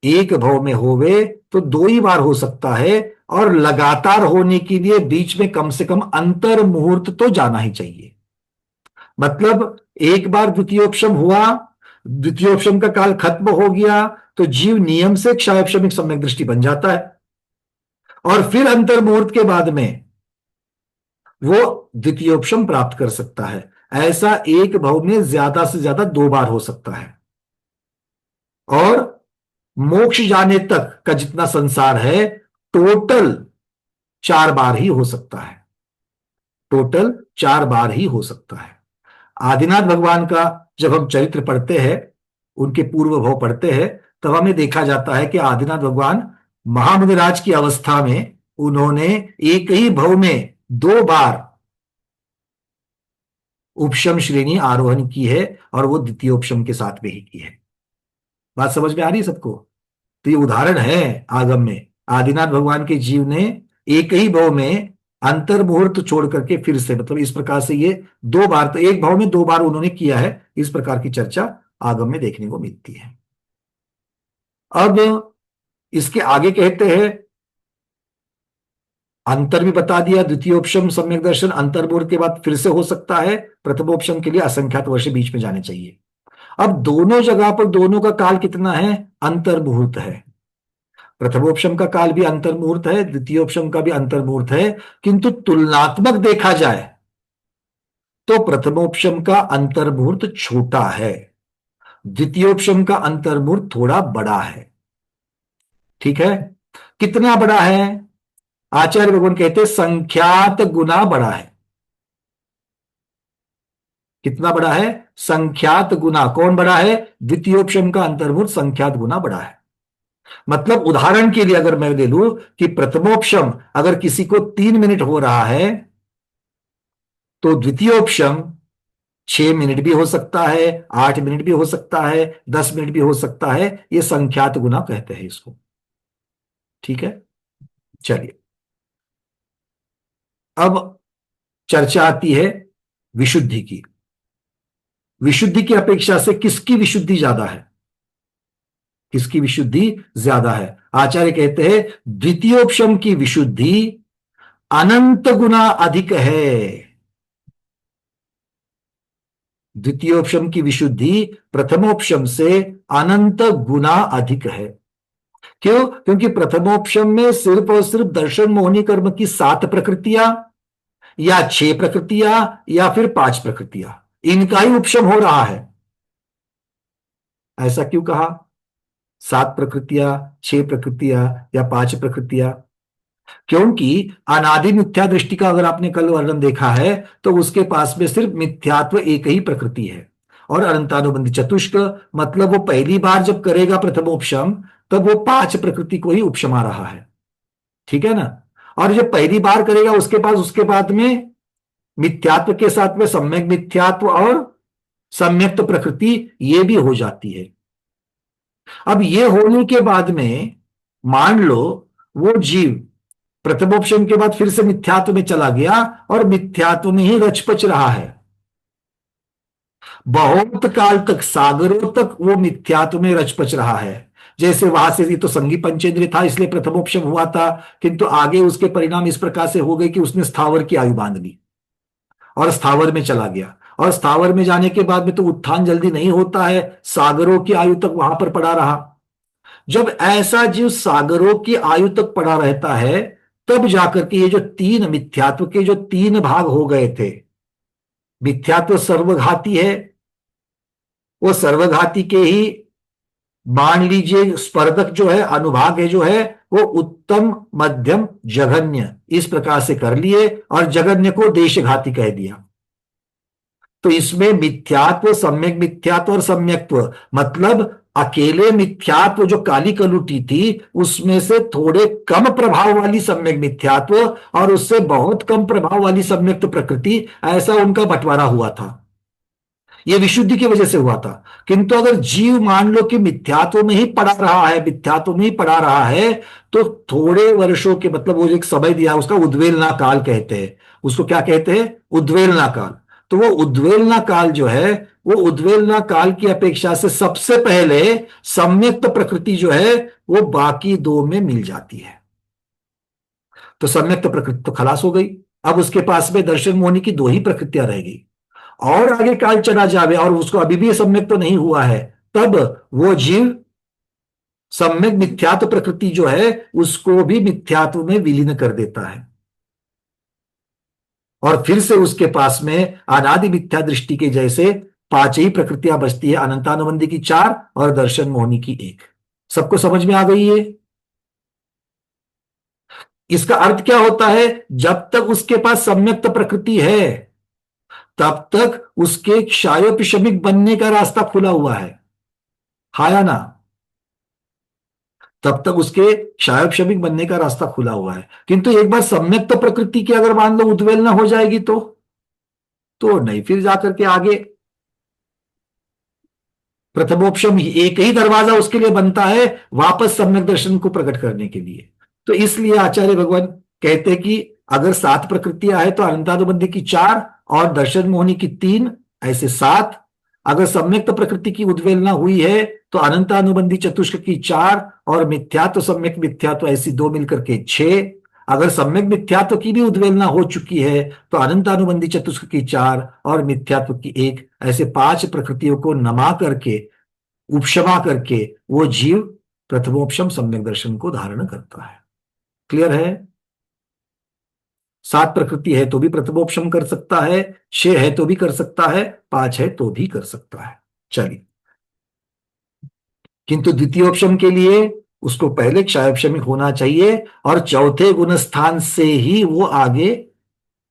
एक भव में होवे तो दो ही बार हो सकता है, और लगातार होने के लिए बीच में कम से कम अंतर मुहूर्त तो जाना ही चाहिए। मतलब एक बार द्वितीयोपशम हुआ, द्वितीयोपशम का काल खत्म हो गया तो जीव नियम से क्षयोपशमिक सम्यक दृष्टि बन जाता है, और फिर अंतर मुहूर्त के बाद में वो द्वितीयोपशम प्राप्त कर सकता है। ऐसा एक भव में ज्यादा से ज्यादा दो बार हो सकता है, और मोक्ष जाने तक का जितना संसार है टोटल 4 बार ही हो सकता है, टोटल 4 बार ही हो सकता है। आदिनाथ भगवान का जब हम चरित्र पढ़ते हैं, उनके पूर्व भव पढ़ते हैं, तब हमें देखा जाता है कि आदिनाथ भगवान महामुनिराज की अवस्था में उन्होंने एक ही भव में 2 बार उपशम श्रेणी आरोहण की है, और वो द्वितीय उपशम के साथ में ही की है। बात समझ में आ रही है सबको? तो ये उदाहरण है आगम में, आदिनाथ भगवान के जीव ने एक ही भाव में अंतर मुहूर्त छोड़ करके फिर से मतलब इस प्रकार से ये 2 बार, तो एक भाव में 2 बार उन्होंने किया है, इस प्रकार की चर्चा आगम में देखने को मिलती है। अब इसके आगे कहते हैं, अंतर भी बता दिया, द्वितीयोपशम सम्यक दर्शन अंतर मुहूर्त के बाद फिर से हो सकता है, प्रथमोपशम के लिए असंख्यात वर्ष बीच में जाने चाहिए। अब दोनों जगह पर दोनों का काल कितना है? अंतर मुहूर्त है। प्रथमोपशम का काल भी अंतर मुहूर्त है, द्वितीयोपशम का भी अंतर मुहूर्त है, किंतु तुलनात्मक देखा जाए तो प्रथमोपशम का अंतर मुहूर्त छोटा है, द्वितीयोपशम का अंतर मुहूर्त थोड़ा बड़ा है। ठीक है, कितना बड़ा है? आचार्य भगवान कहते हैं संख्यात गुना बड़ा है। कितना बड़ा है? संख्यात गुना। कौन बड़ा है? द्वितीयोपशम का अंतर मुहूर्त संख्यात गुना बड़ा है। मतलब उदाहरण के लिए अगर मैं ले लूं कि प्रथमोपशम अगर किसी को 3 मिनट हो रहा है तो द्वितीयोपशम 6 मिनट भी हो सकता है, 8 मिनट भी हो सकता है, 10 मिनट भी हो सकता है। ये संख्यात गुना कहते हैं इसको। ठीक है, चलिए अब चर्चा आती है विशुद्धि की। विशुद्धि की अपेक्षा से किसकी विशुद्धि ज्यादा है? किसकी विशुद्धि ज्यादा है? आचार्य कहते हैं द्वितीयोपशम की विशुद्धि अनंत गुना अधिक है। द्वितीयोपशम की विशुद्धि प्रथमोपशम से अनंत गुना अधिक है। क्यों? क्योंकि प्रथमोपशम में सिर्फ और सिर्फ दर्शन मोहिनी कर्म की 7 प्रकृतियां या 6 प्रकृतियां या फिर 5 प्रकृतियां, इनका ही उपशम हो रहा है। ऐसा क्यों कहा? 7 प्रकृतियां, 6 प्रकृतियां या 5 प्रकृतियां? क्योंकि अनादि मिथ्या दृष्टि का अगर आपने कल वर्णन देखा है तो उसके पास में सिर्फ मिथ्यात्व एक ही प्रकृति है। और अनंतानुबंधी चतुष्क मतलब वो पहली बार जब करेगा प्रथमोपशम तब वो 5 प्रकृति को ही उपशमा रहा है। ठीक है ना? और जब पहली बार करेगा उसके बाद में मिथ्यात्व के साथ में सम्यक मिथ्यात्व और सम्यक्त प्रकृति ये भी हो जाती है। अब ये होने के बाद में मान लो वो जीव प्रथमोपशम के बाद फिर से मिथ्यात्व में चला गया और मिथ्यात्व में ही रचपच रहा है। बहुत काल तक, सागरों तक वो मिथ्यात्व में रचपच रहा है। जैसे वहां से ये तो संगी पंचेंद्रिय था इसलिए प्रथमोपशम हुआ था, किंतु आगे उसके परिणाम इस प्रकार से हो गए कि उसने स्थावर की आयु बांध ली और स्थावर में चला गया। और स्थावर में जाने के बाद में तो उत्थान जल्दी नहीं होता है, सागरों की आयु तक वहां पर पड़ा रहा। जब ऐसा जीव सागरों की आयु तक पड़ा रहता है तब जाकर के ये जो 3 मिथ्यात्व के जो 3 भाग हो गए थे, मिथ्यात्व सर्वघाती है, वो सर्वघाती के ही मान लीजिए स्पर्धक जो है, अनुभाग है जो है, वो उत्तम मध्यम जघन्य इस प्रकार से कर लिए और जघन्य को देशघाती कह दिया। तो इसमें मिथ्यात्व, सम्यक मिथ्यात्व और सम्यक्त्व मतलब अकेले मिथ्यात्व जो काली कलुटी थी उसमें से थोड़े कम प्रभाव वाली सम्यक मिथ्यात्व और उससे बहुत कम प्रभाव वाली सम्यक्त प्रकृति, ऐसा उनका बंटवारा हुआ था। यह विशुद्धि की वजह से हुआ था। किंतु अगर जीव मान लो कि मिथ्यात्व में ही पड़ा रहा है, मिथ्यात्व में ही पड़ा रहा है, तो थोड़े वर्षों के मतलब वो एक समय दिया उसका उद्वेलना काल कहते हैं। उसको क्या कहते हैं? उद्वेलना काल। तो वो उद्वेलना काल जो है, वो उद्वेलना काल की अपेक्षा से सबसे पहले सम्यक्त प्रकृति जो है वो बाकी 2 में मिल जाती है। तो सम्यक्त प्रकृति तो खलास हो गई। अब उसके पास में दर्शन मोहिनी की 2 ही प्रकृतियां रह गई। और आगे काल चला जावे और उसको अभी भी सम्यक तो नहीं हुआ है, तब वो जीव सम्यक मिथ्यात्व प्रकृति जो है उसको भी मिथ्यात्व में विलीन कर देता है और फिर से उसके पास में अनादि मिथ्या दृष्टि के जैसे 5 ही प्रकृतियां बचती है, अनंतानुबंधी की 4 और दर्शन मोहिनी की 1। सबको समझ में आ गई है? इसका अर्थ क्या होता है? जब तक उसके पास सम्यक्त प्रकृति है तब तक उसके क्षायोपशमिक बनने का रास्ता खुला हुआ है, हा या ना? तब तक उसके क्षायोपशमिक बनने का रास्ता खुला हुआ है। किंतु एक बार सम्यक्त प्रकृति की अगर मान लो उद्वेलना हो जाएगी तो नहीं, फिर जाकर के आगे प्रथमोपशम एक ही दरवाजा उसके लिए बनता है वापस सम्यक दर्शन को प्रकट करने के लिए। तो इसलिए आचार्य भगवान कहते हैं कि अगर 7 प्रकृतियां है तो अनंतानुबंधी की 4 और दर्शन मोहिनी की 3, ऐसे 7। अगर सम्यक्त प्रकृति की उद्वेलना हुई है तो अनंतानुबंधी चतुष्क की 4 और मिथ्यात्व सम्यक मिथ्यात्व ऐसी 2 मिलकर के 6। अगर सम्यक मिथ्यात्व की भी उद्वेलना हो चुकी है तो अनंतानुबंधी चतुष्क की 4 और मिथ्यात्व की 1, ऐसे 5 प्रकृतियों को नमा करके, उपशमा करके वो जीव प्रथमोपशम सम्यक दर्शन को धारण करता है। क्लियर है? 7 प्रकृति है तो भी प्रथमोपशम कर सकता है, 6 है तो भी कर सकता है, 5 है तो भी कर सकता है। चलिए, किंतु द्वितीयोपशम के लिए उसको पहले क्षायोपशमिक होना चाहिए और चौथे गुणस्थान से ही वो आगे,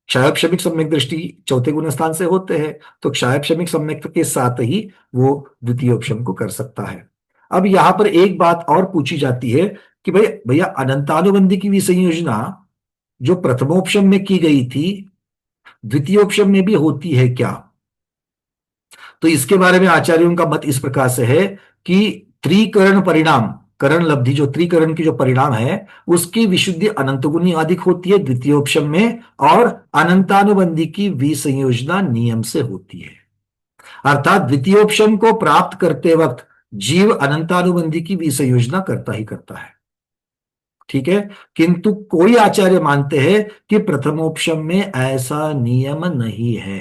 क्षायोपशमिक सम्यक दृष्टि चौथे गुणस्थान से होते हैं, तो क्षायोपशमिक सम्यक के साथ ही वो द्वितीयोपशम को कर सकता है। अब यहां पर एक बात और पूछी जाती है कि भैया अनंतानुबंधी की भी संयोजना जो प्रथमोपशम में की गई थी द्वितीयोपशम में भी होती है क्या? तो इसके बारे में आचार्यों का मत इस प्रकार से है कि त्रिकरण परिणाम करण लब्धि जो त्रिकरण की जो परिणाम है उसकी विशुद्धि अनंत गुनी अधिक होती है द्वितीयोपशम में, और अनंतानुबंधी की विसंयोजना नियम से होती है। अर्थात द्वितीयोपशम को प्राप्त करते वक्त जीव अनंतानुबंधी की विसंयोजना करता ही करता है, ठीक है। किंतु कोई आचार्य मानते हैं कि प्रथमोपशम में ऐसा नियम नहीं है,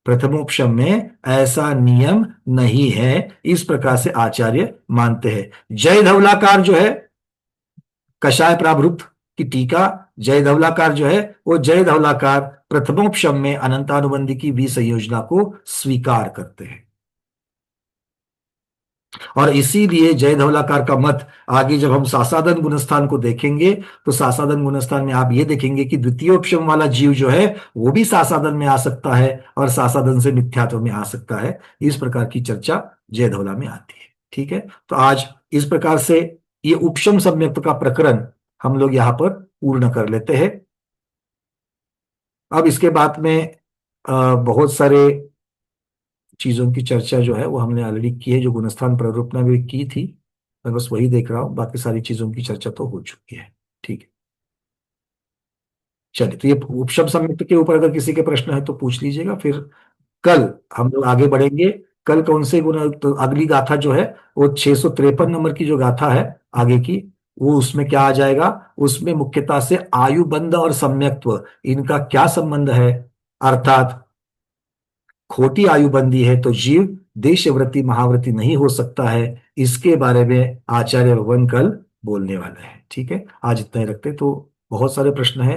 प्रथमोपशम में ऐसा नियम नहीं है, इस प्रकार से आचार्य मानते हैं। जय धवलाकार जो है कषाय प्राभृत की टीका, जय धवलाकार जो है वो जय धवलाकार प्रथमोपशम में अनंतानुबंधी की विसंयोजना को स्वीकार करते हैं, और इसीलिए जय धवलाकार का मत आगे जब हम सासादन गुणस्थान को देखेंगे तो सासादन गुणस्थान में आप ये देखेंगे कि द्वितीयोपशम वाला जीव जो है वो भी सासादन में आ सकता है और सासादन से मिथ्यात्व में आ सकता है। इस प्रकार की चर्चा जय धवला में आती है, ठीक है। तो आज इस प्रकार से ये उपशम सम्यक्त का प्रकरण हम लोग यहां पर पूर्ण कर लेते हैं। अब इसके बाद में बहुत सारे चीजों की चर्चा जो है वो हमने ऑलरेडी की है, जो गुणस्थान प्ररूपना भी की थी, मैं बस वही देख रहा हूं, बाकी सारी चीजों की चर्चा तो हो चुकी है, ठीक है। चलिए, तो ये उपशम संयुक्त के ऊपर अगर किसी के प्रश्न है तो पूछ लीजिएगा, फिर कल हम लोग आगे बढ़ेंगे। कल कौन से गुण, तो अगली गाथा जो है वो 653 नंबर की जो गाथा है आगे की, वो उसमें क्या आ जाएगा, उसमें मुख्यतः से आयुबंध और सम्यक्त्व इनका क्या संबंध है, अर्थात खोटी आयुबंदी है तो जीव देशव्रती महाव्रती नहीं हो सकता है, इसके बारे में आचार्य भगवान कल बोलने वाले हैं, ठीक है। आज इतना ही रखते, तो बहुत सारे प्रश्न है,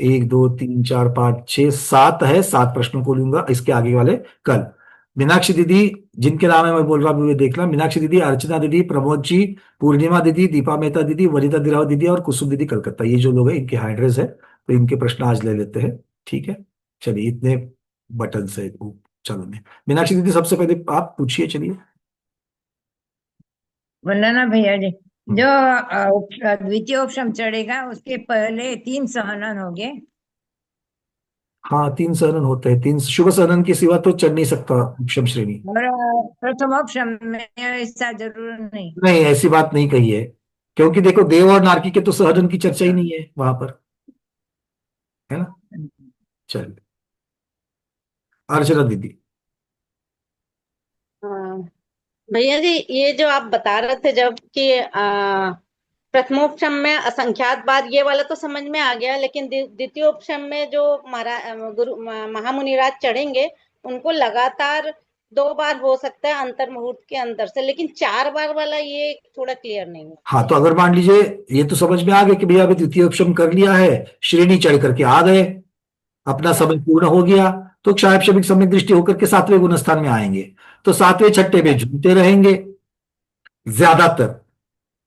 1 2 3 4 5 6 7 है, 7 प्रश्नों को लूंगा, इसके आगे वाले कल। मीनाक्षी दीदी जिनके नाम है मैं बोल रहा हूं वे देखना, मीनाक्षी दीदी, अर्चना दीदी, प्रमोद जी, पूर्णिमा दीदी, दीपा मेहता दीदी, वनिता दिराव दीदी और कुसुम दीदी कलकत्ता, ये जो लोग हैं इनके एड्रेस है, तो इनके प्रश्न आज ले लेते हैं, ठीक है। चलिए, इतने बटन से चलो, मैं मीनाक्षी दीदी सबसे पहले आप पूछिए, चलिए। वंदना भैया जी, जो द्वितीय उपशम चढ़ेगा उसके पहले 3 सहनन हो गए। हाँ, 3 सहनन होते हैं, 3 शुभ सहनन के सिवा तो चढ़ नहीं सकता उपशम श्रेणी। और प्रथमोपशम में ऐसा जरूर नहीं। नहीं, ऐसी बात नहीं कही है, क्योंकि देखो देव और नारकी के तो सहनन की चर्चा ही नहीं है वहां पर, है ना। चलिए, अर्चना दीदी। हाँ, भैया जी, ये जो आप बता रहे थे जब कि प्रथमोपशम में असंख्यात बार, ये वाला तो समझ में आ गया, लेकिन द्वितीयोपशम में जो गुरु महामुनिराज चढ़ेंगे उनको लगातार 2 बार हो सकता है अंतर मुहूर्त के अंदर से, लेकिन 4 बार वाला ये थोड़ा क्लियर नहीं है। हाँ, तो अगर मान लीजिए ये तो समझ में आ गया कि भैया अभी द्वितीयोपशम कर लिया है, श्रेणी चढ़ करके आ गए, अपना समय पूर्ण हो गया, तो क्षायक्षमिक सम्यक दृष्टि होकर के 7वें गुणस्थान में आएंगे, तो 7वें छठे में झूलते रहेंगे, ज्यादातर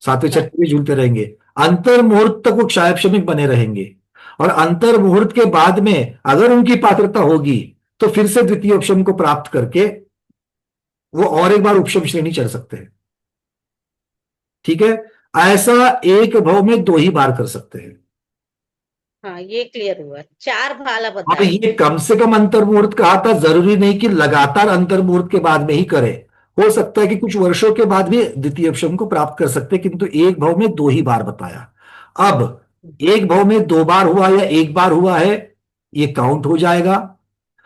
7वें छठे में झूलते रहेंगे, अंतर मुहूर्त तक वो क्षायक्षमिक बने रहेंगे, और अंतर मुहूर्त के बाद में अगर उनकी पात्रता होगी तो फिर से द्वितीय उपशम को प्राप्त करके वो और एक बार उपशम श्रेणी चढ़ सकते हैं, ठीक है। ऐसा एक भाव में 2 ही बार कर सकते हैं। हाँ, ये क्लियर हुआ, 4 भाला अब बताया। ये कम से कम अंतर मुहूर्त कहा था, जरूरी नहीं कि लगातार अंतर मुहूर्त के बाद में ही करे, हो सकता है कि कुछ वर्षों के बाद भी द्वितीय उपशम को प्राप्त कर सकते, किंतु एक भाव में 2 ही बार बताया। अब एक भाव में 2 बार हुआ या 1 बार हुआ है, ये काउंट हो जाएगा।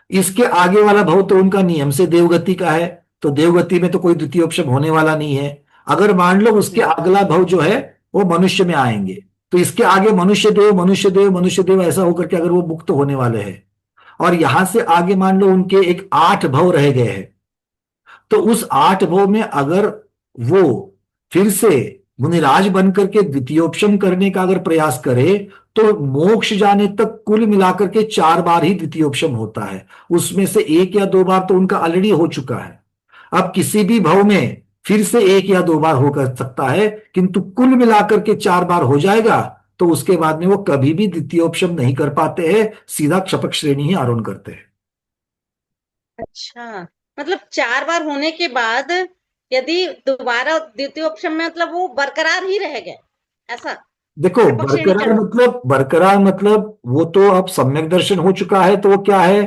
इसके आगे वाला भाव तो उनका नियम से देवगति का है, तो देवगति में तो कोई द्वितीय उपशम होने वाला नहीं है। अगर मान लो उसके अगला भाव जो है वो मनुष्य में आएंगे, तो इसके आगे मनुष्य देव मनुष्य देव मनुष्य देव ऐसा होकर के अगर वो मुक्त होने वाले हैं, और यहां से आगे मान लो उनके एक 8 भव रह गए हैं, तो उस 8 भव में अगर वो फिर से मुनिराज बनकर के द्वितीयोपशम करने का अगर प्रयास करे, तो मोक्ष जाने तक कुल मिलाकर के 4 बार ही द्वितीयोपशम होता है, उसमें से 1 या 2 बार तो उनका ऑलरेडी हो चुका है। अब किसी भी भव में फिर से 1 या 2 बार होकर सकता है, किंतु कुल मिलाकर के 4 बार हो जाएगा, तो उसके बाद में वो कभी भी द्वितीयोपशम नहीं कर पाते हैं, सीधा क्षपक श्रेणी ही आरोहण करते हैं। अच्छा, मतलब 4 बार होने के बाद यदि दोबारा द्वितीय ऑप्शन में, मतलब वो बरकरार ही रह गए, ऐसा? देखो, बरकरार मतलब वो तो अब सम्यक दर्शन हो चुका है, तो वो क्या है,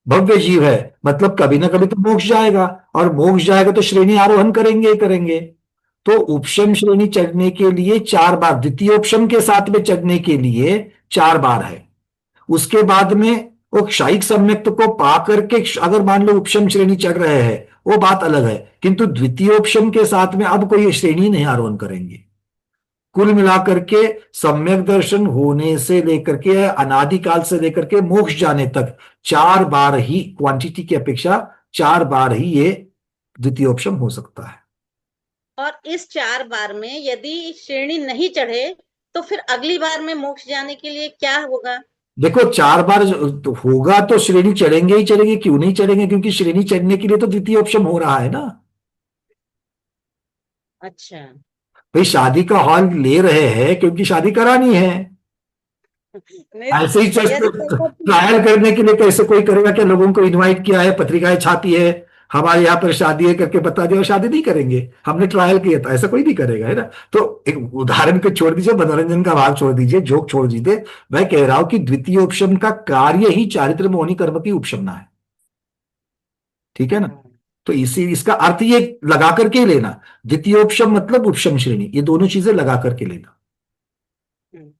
भव्य जीव है, मतलब कभी ना कभी तो मोक्ष जाएगा, और मोक्ष जाएगा तो श्रेणी आरोहण करेंगे ही करेंगे। तो उपशम श्रेणी चढ़ने के लिए 4 बार, द्वितीयोपशम के साथ में चढ़ने के लिए 4 बार है। उसके बाद में वो क्षयिक सम्यक्त को पा करके अगर मान लो उपशम श्रेणी चढ़ रहे हैं, वो बात अलग है, किंतु द्वितीयोपशम के साथ में अब कोई श्रेणी नहीं आरोहण करेंगे। कुल मिलाकर के सम्यक दर्शन होने से लेकर के अनादिकाल से लेकर के मोक्ष जाने तक 4 बार ही, क्वांटिटी की अपेक्षा 4 बार ही ये द्वितीयोपशम हो सकता है। और इस 4 बार में यदि श्रेणी नहीं चढ़े तो फिर अगली बार में मोक्ष जाने के लिए क्या होगा? देखो 4 बार तो होगा तो श्रेणी चढ़ेंगे ही चढ़ेंगे, क्यों नहीं चढ़ेंगे, क्योंकि श्रेणी चढ़ने के लिए तो द्वितीयोपशम हो रहा है ना। अच्छा, भाई शादी का हॉल ले रहे हैं क्योंकि शादी करानी है, नहीं ऐसे ही भैया जी, ट्रायल करने के लिए कैसे कोई करेगा क्या? लोगों को इनवाइट किया है, पत्रिकाएं छापी है, हमारे यहाँ पर शादी है करके बता दिया और शादी नहीं करेंगे, हमने ट्रायल किया था, ऐसा कोई नहीं करेगा, है ना। तो एक उदाहरण को छोड़ दीजिए, मनोरंजन का भाग छोड़ दीजिए, जोक छोड़ दीजिए, मैं कह रहा हूं कि द्वितीयोपशम का कार्य ही चारित्र मोहनी कर्म की उपशमना है, ठीक है ना। तो इसका अर्थ ये लगा करके ही लेना, द्वितीयोपशम मतलब उपशम श्रेणी, ये दोनों चीजें लगा करके लेना।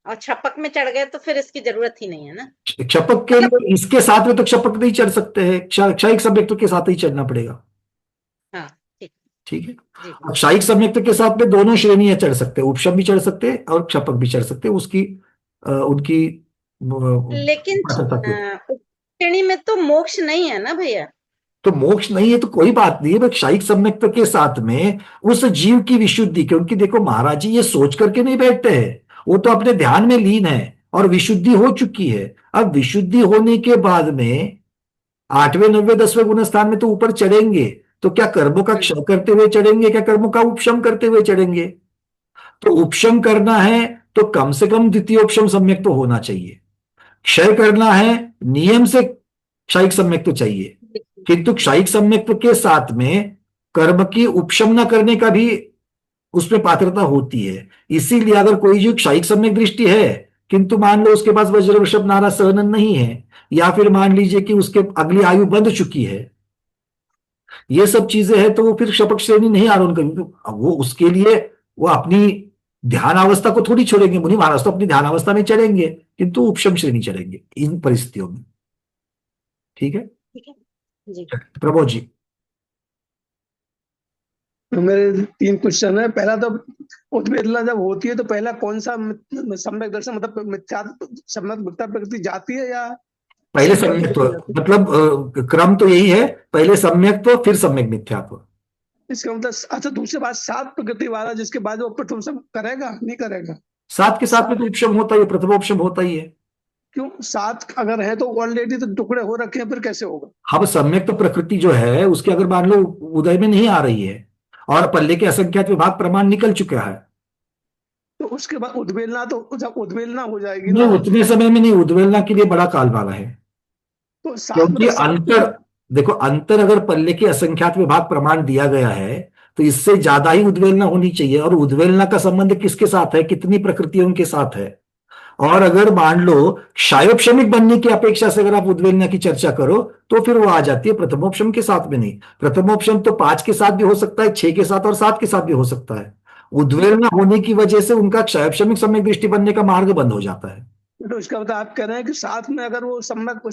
और छपक में चढ़ गए तो फिर इसकी जरूरत ही नहीं है ना। क्षपक के लिए इसके साथ में तो क्षपक नहीं चढ़ सकते हैं, क्षयिक सम्यक्त के साथ ही चढ़ना पड़ेगा। हाँ, ठीक है। जी। अब क्षयिक सम्यक्त के साथ में दोनों श्रेणियां चढ़ सकते हैं, उपशम भी चढ़ सकते हैं और क्षपक भी चढ़ सकते हैं, उसकी उनकी लेकिन श्रेणी में तो मोक्ष नहीं है ना भैया। तो मोक्ष नहीं है तो कोई बात नहीं है, बस क्षयिक सम्यक्त के साथ में उस जीव की विशुद्धि, क्योंकि देखो महाराज जी ये सोच करके नहीं बैठते हैं, वो तो अपने ध्यान में लीन है और विशुद्धि हो चुकी है। अब विशुद्धि होने के बाद में 8वें 9वें 10वें गुण स्थान में तो ऊपर चढ़ेंगे, तो क्या कर्मों का क्षय करते हुए चढ़ेंगे, क्या कर्मों का उपशम करते हुए चढ़ेंगे? तो उपशम करना है तो कम से कम द्वितीयोपशम सम्यक तो होना चाहिए, क्षय करना है नियम से क्षयिक सम्यक तो चाहिए, किंतु क्षयिक सम्यक के साथ में कर्म की उपशम न करने का भी उसमें पात्रता होती है। इसीलिए अगर कोई जो क्षयिक सम्यक दृष्टि है किंतु मान लो उसके पास वज्र वृषभ नारा सहनन नहीं है, या फिर मान लीजिए कि उसके अगली आयु बंध चुकी है, ये सब चीजें हैं, तो वो फिर शपथ श्रेणी नहीं आरोहण करेंगे। वो उसके लिए वो अपनी ध्यान अवस्था को थोड़ी छोड़ेंगे, मुनि महाराज तो अपनी ध्यान अवस्था में चढ़ेंगे किंतु उपशम श्रेणी चढ़ेंगे इन परिस्थितियों में। ठीक है जी। प्रभु जी। तो मेरे 3 क्वेश्चन है। पहला तो उद्वेदना जब होती है तो पहला कौन सा सम्यक दर्शन, मतलब मिथ्या सम्यक मिथ्या प्रकृति जाती है या पहले सम्यक तो मतलब क्रम तो यही है, पहले सम्यक तो फिर सम्यक मिथ्यात्व। इसका मतलब अच्छा, दूसरी बात 7 प्रकृति वाला जिसके बाद वो प्रथम सब करेगा नहीं करेगा? 7 के साथ में तो उपशम होता ही है, प्रथमोपशम होता ही है। क्यों 7 अगर है तो ऑलरेडी तो टुकड़े हो रखे हैं, फिर कैसे होगा? अब सम्यक तो प्रकृति जो है उसके अगर मान लो उदय में नहीं आ रही है और पल्ले के असंख्यात विभाग प्रमाण निकल चुका है, तो उसके बाद उद्वेलना, तो जब उद्वेलना हो जाएगी नहीं उतने समय में नहीं, उद्वेलना के लिए बड़ा काल वाला है, तो क्योंकि अंतर देखो, अंतर अगर पल्ले के असंख्यात विभाग प्रमाण दिया गया है तो इससे ज्यादा ही उद्वेलना होनी चाहिए। और उद्वेलना का संबंध किसके साथ है, कितनी प्रकृतियों के साथ है। और अगर मान लो क्षयोपशमिक बनने की अपेक्षा से अगर आप उद्वेलना की चर्चा करो तो फिर वो आ जाती है प्रथमोपशम के साथ में नहीं। प्रथमोपशम तो 5 के साथ भी हो सकता है, 6 के साथ और 7 के साथ भी हो सकता है। उद्वेलना होने की वजह से उनका क्षयोपशमिक सम्यक दृष्टि बनने का मार्ग बंद हो जाता है। तो उसका मतलब आप कह रहे हैं कि साथ में अगर वो सम्यक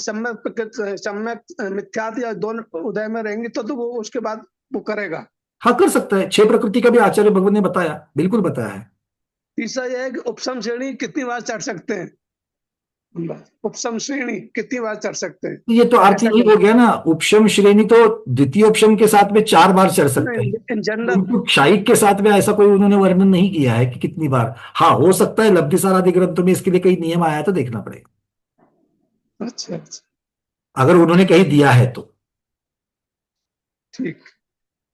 मिथ्यात या दोनों उदय में रहेंगे तो वो उसके बाद वो करेगा। हाँ कर सकता है, 6 प्रकृति का भी आचार्य भगवान ने बताया, बिल्कुल बताया है। तीसरा यह है कि उपशम श्रेणी कितनी बार चढ़ सकते हैं? उपशम श्रेणी कितनी बार चढ़ सकते हैं? ये तो अर्थ ही हो गया ना, उपशम श्रेणी तो द्वितीय उपशम के साथ में 4 बार चढ़ सकते हैं। इन जनरल क्षयिक के साथ में ऐसा कोई उन्होंने वर्णन नहीं किया है कि कितनी बार। हाँ हो सकता है लब्धिसार आदि ग्रंथों में इसके लिए कई नियम आया तो देखना पड़ेगा। अच्छा, अगर उन्होंने कहीं दिया है तो ठीक।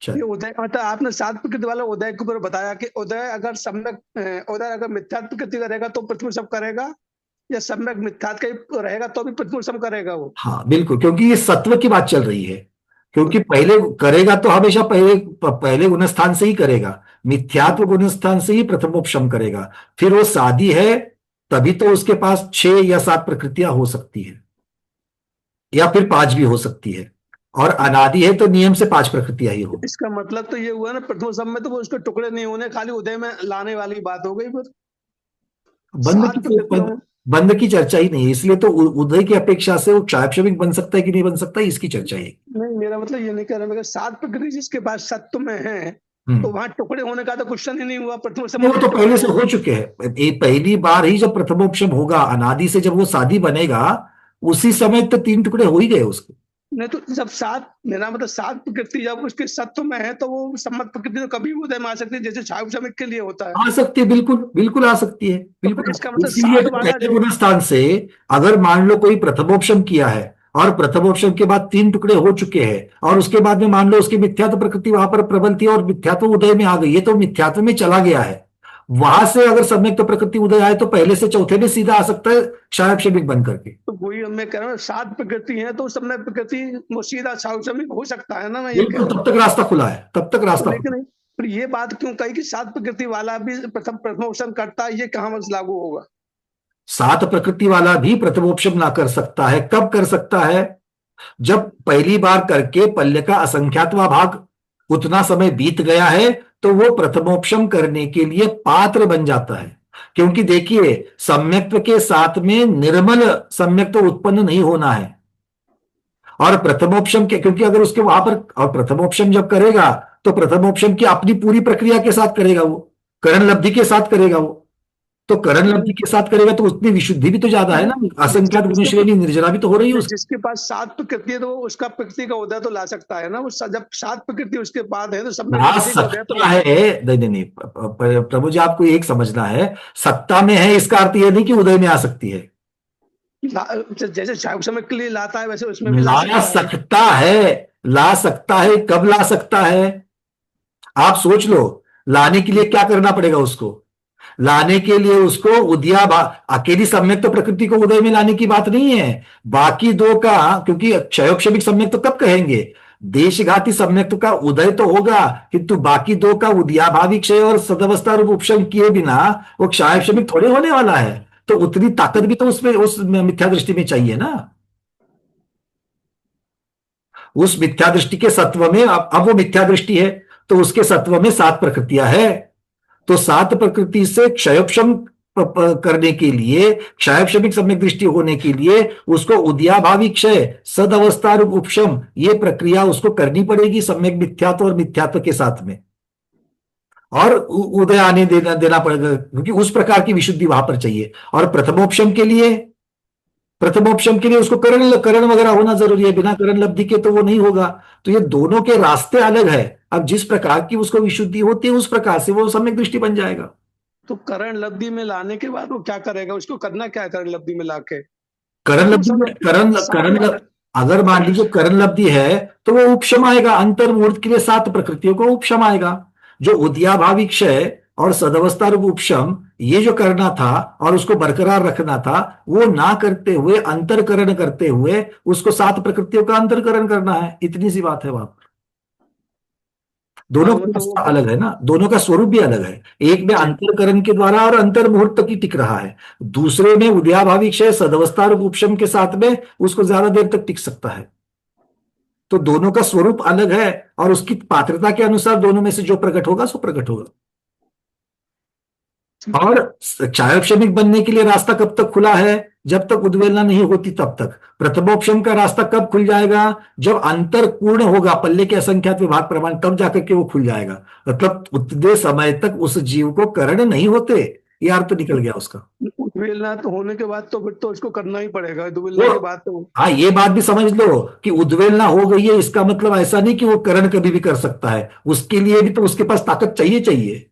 चल ये उदय मतलब आपने 7 प्रकृति वाला उदय के ऊपर बताया कि उदय अगर सम्यक उदय अगर मिथ्यात्व प्रकृति का रहेगा तो प्रतिपुरुषम करेगा, या सम्यक मिथ्यात का ही रहेगा तो भी प्रतिपुरुषम करेगा वो? हाँ बिल्कुल, क्योंकि ये सत्व की बात चल रही है। क्योंकि पहले करेगा तो हमेशा पहले गुणस्थान से ही करेगा, मिथ्यात्व गुणस्थान से ही प्रथमोपशम करेगा। फिर वो शादी है तभी तो उसके पास 6 या 7 प्रकृतियां हो सकती है, या फिर 5 भी हो सकती है। और अनादि है तो नियम से 5 प्रकृतियां ही हो। इसका मतलब तो ये हुआ ना, प्रथम सब में तो वो उसके टुकड़े नहीं होने, खाली उदय में लाने वाली बात हो गई फिर। बंद 7 की प्रकृतियों में बंद की चर्चा ही नहीं है, इसलिए तो उदय की अपेक्षा से वो क्षायक्षमिक बन सकता है कि नहीं बन सकता है, इसकी चर्चा है। नहीं, मेरा मतलब ये नहीं कह रहा, मगर 7 प्रकृति जिसके पास सत्व में है, तो हम्म वहां टुकड़े होने का तो क्वेश्चन ही नहीं हुआ। प्रथम सब वो में तो टुकड़े पहले से होंगे। हो चुके हैं। पहली बार ही जब प्रथमोपशम होगा अनादि से, जब वो शादी बनेगा, उसी समय तो 3 टुकड़े हो ही गए उसके। नहीं तो जब 7, मेरा मतलब 7 प्रकृति जब उसके सत्व में है, तो वो सम्मत प्रकृति तो कभी भी उदय में आ सकती है, जैसे छाया श्रमिक के लिए होता है। आ सकती है, बिल्कुल बिल्कुल आ सकती है, तो बिल्कुल। फिर इसका मतलब इसीलिए 7 तो वाला पहले जो, गुण स्थान से अगर मान लो कोई प्रथमोपशम किया है और प्रथमोपशम के बाद 3 टुकड़े हो चुके हैं, और उसके बाद में मान लो उसकी मिथ्यात्व प्रकृति वहां पर प्रबल थी और मिथ्यात्व उदय में आ गई, ये तो मिथ्यात्व में चला गया है। वहां से अगर सम्यक तो प्रकृति उदय आए तो पहले से चौथे में सीधा आ सकता है क्षायक्षमिक बन करके। तो वही मैं कह रहा हूँ, 7 प्रकृति है तो उस समय प्रकृति वो सीधा छाया श्रमिक हो सकता है ना, मैं ये कह बिल्कुल, रहा हूँ। तब तक रास्ता खुला है, तब तक तो रास्ता खुला लेकिन फिर ये बात क्यों कही कि 7 प्रकृति वाला भी प्रथमोपशन करता है, ये कहाँ बस लागू होगा? 7 प्रकृति वाला भी प्रथमोपशम ना कर सकता है। कब कर सकता है? जब पहली बार करके पल्य का असंख्यातवा भाग उतना समय बीत गया है, तो वो प्रथमोपशम करने के लिए पात्र बन जाता है। क्योंकि देखिए, सम्यक्त्व के साथ में निर्मल सम्यक्त्व उत्पन्न नहीं होना है। और प्रथमोपशम के, क्योंकि अगर उसके वहां पर, और प्रथमोपशम जब करेगा तो प्रथमोपशम की अपनी पूरी प्रक्रिया के साथ करेगा, वो करण लब्धि के साथ करेगा वो। तो करण लब्धि के साथ करेगा तो उसमें विशुद्धि भी तो ज्यादा है ना, असंख्यात गुण श्रेणी निर्जरा भी तो हो रही है उसकी। जिसके पास 7 प्रकृति है तो वो उसका प्रकृति का उदय तो ला सकता है ना, वो जब 7 प्रकृति उसके बाद है तो सब में ला प्रकृति का उदय तो सकता है। नहीं नहीं नहीं, प्रभु जी आपको एक समझना है, सत्ता में है इसका अर्थ यह नहीं कि उदय में आ सकती है। जैसे समय के लिए लाता है वैसे उसमें भी ला ला सकता है। सकता है, ला सकता है। कब ला सकता है? आप सोच लो, लाने के लिए क्या करना पड़ेगा उसको? लाने के लिए उसको अकेली सम्यक तो प्रकृति को उदय में लाने की बात नहीं है, बाकी दो का, क्योंकि क्षयोक्षमिक सम्यक तो कब कहेंगे? देशघाती सम्यक तो का उदय तो होगा, किंतु बाकी दो का उदयाभावी क्षय और सदवस्था रूप उपशम किए बिना वो क्षयोक्षमिक थोड़े होने वाला है। तो उतनी ताकत भी तो उसमें, उस मिथ्या दृष्टि में चाहिए ना। उस मिथ्या दृष्टि के सत्व में, अब वो मिथ्या दृष्टि है तो उसके सत्व में 7 प्रकृतियां है। तो 7 प्रकृति से क्षयोपशम करने के लिए, क्षयोपशमिक सम्यक दृष्टि होने के लिए उसको उदयाभावी क्षय सद अवस्था रूप उपशम, ये प्रक्रिया उसको करनी पड़ेगी सम्यक मिथ्यात्व और मिथ्यात्व के साथ में, और उदय आने देना पड़ेगा, क्योंकि उस प्रकार की विशुद्धि वहां पर चाहिए। और प्रथमोपशम के लिए उसको करण वगैरह होना जरूरी है, बिना करण लब्धि के तो वो नहीं होगा। तो ये दोनों के रास्ते अलग है। अब जिस प्रकार की उसको विशुद्धि होती है उस प्रकार से वो सम्यक दृष्टि बन जाएगा। तो करण लब्धि में लाने के बाद वो क्या करेगा, उसको करना क्या है करण लब्धि में लाके? करण लब्धि में, अगर मान लीजिए करण लब्धि है तो वो उपशम आएगा, अंतर मुहूर्त के लिए 7 प्रकृतियों को उपशम आएगा। जो उदयाभावी क्षय और सदवस्था रूप उपशम ये जो करना था और उसको बरकरार रखना था, वो ना करते हुए अंतरकरण करते हुए उसको 7 प्रकृतियों का अंतरकरण करना है। इतनी सी बात है वहां पर। दोनों हाँ, का तो रास्ता अलग है ना, दोनों का स्वरूप भी अलग है। एक में अंतरकरण के द्वारा और अंतर मुहूर्त तक ही टिक रहा है, दूसरे में उदयाभावी क्षय सदवस्था रूप उपशम के साथ में उसको ज्यादा देर तक टिक सकता है। तो दोनों का स्वरूप अलग है और उसकी पात्रता के अनुसार दोनों में से जो प्रकट होगा सो प्रकट होगा। और क्षयोपशमिक बनने के लिए रास्ता कब तक खुला है? जब तक उद्वेलना नहीं होती तब तक। प्रथमोपशम का रास्ता कब खुल जाएगा? जब अंतर पूर्ण होगा, पल्ले के असंख्यात विभाग प्रमाण, तब जाकर के वो खुल जाएगा। मतलब उतने समय तक उस जीव को करण नहीं होते, ये अर्थ तो निकल गया उसका। उद्वेलना तो होने के बाद तो फिर तो उसको करना ही पड़ेगा, उद्वेलना के बाद तो। हाँ, ये बात भी समझ लो कि उद्वेलना हो गई है, इसका मतलब ऐसा नहीं कि वो करण कभी भी कर सकता है, उसके लिए भी तो उसके पास ताकत चाहिए।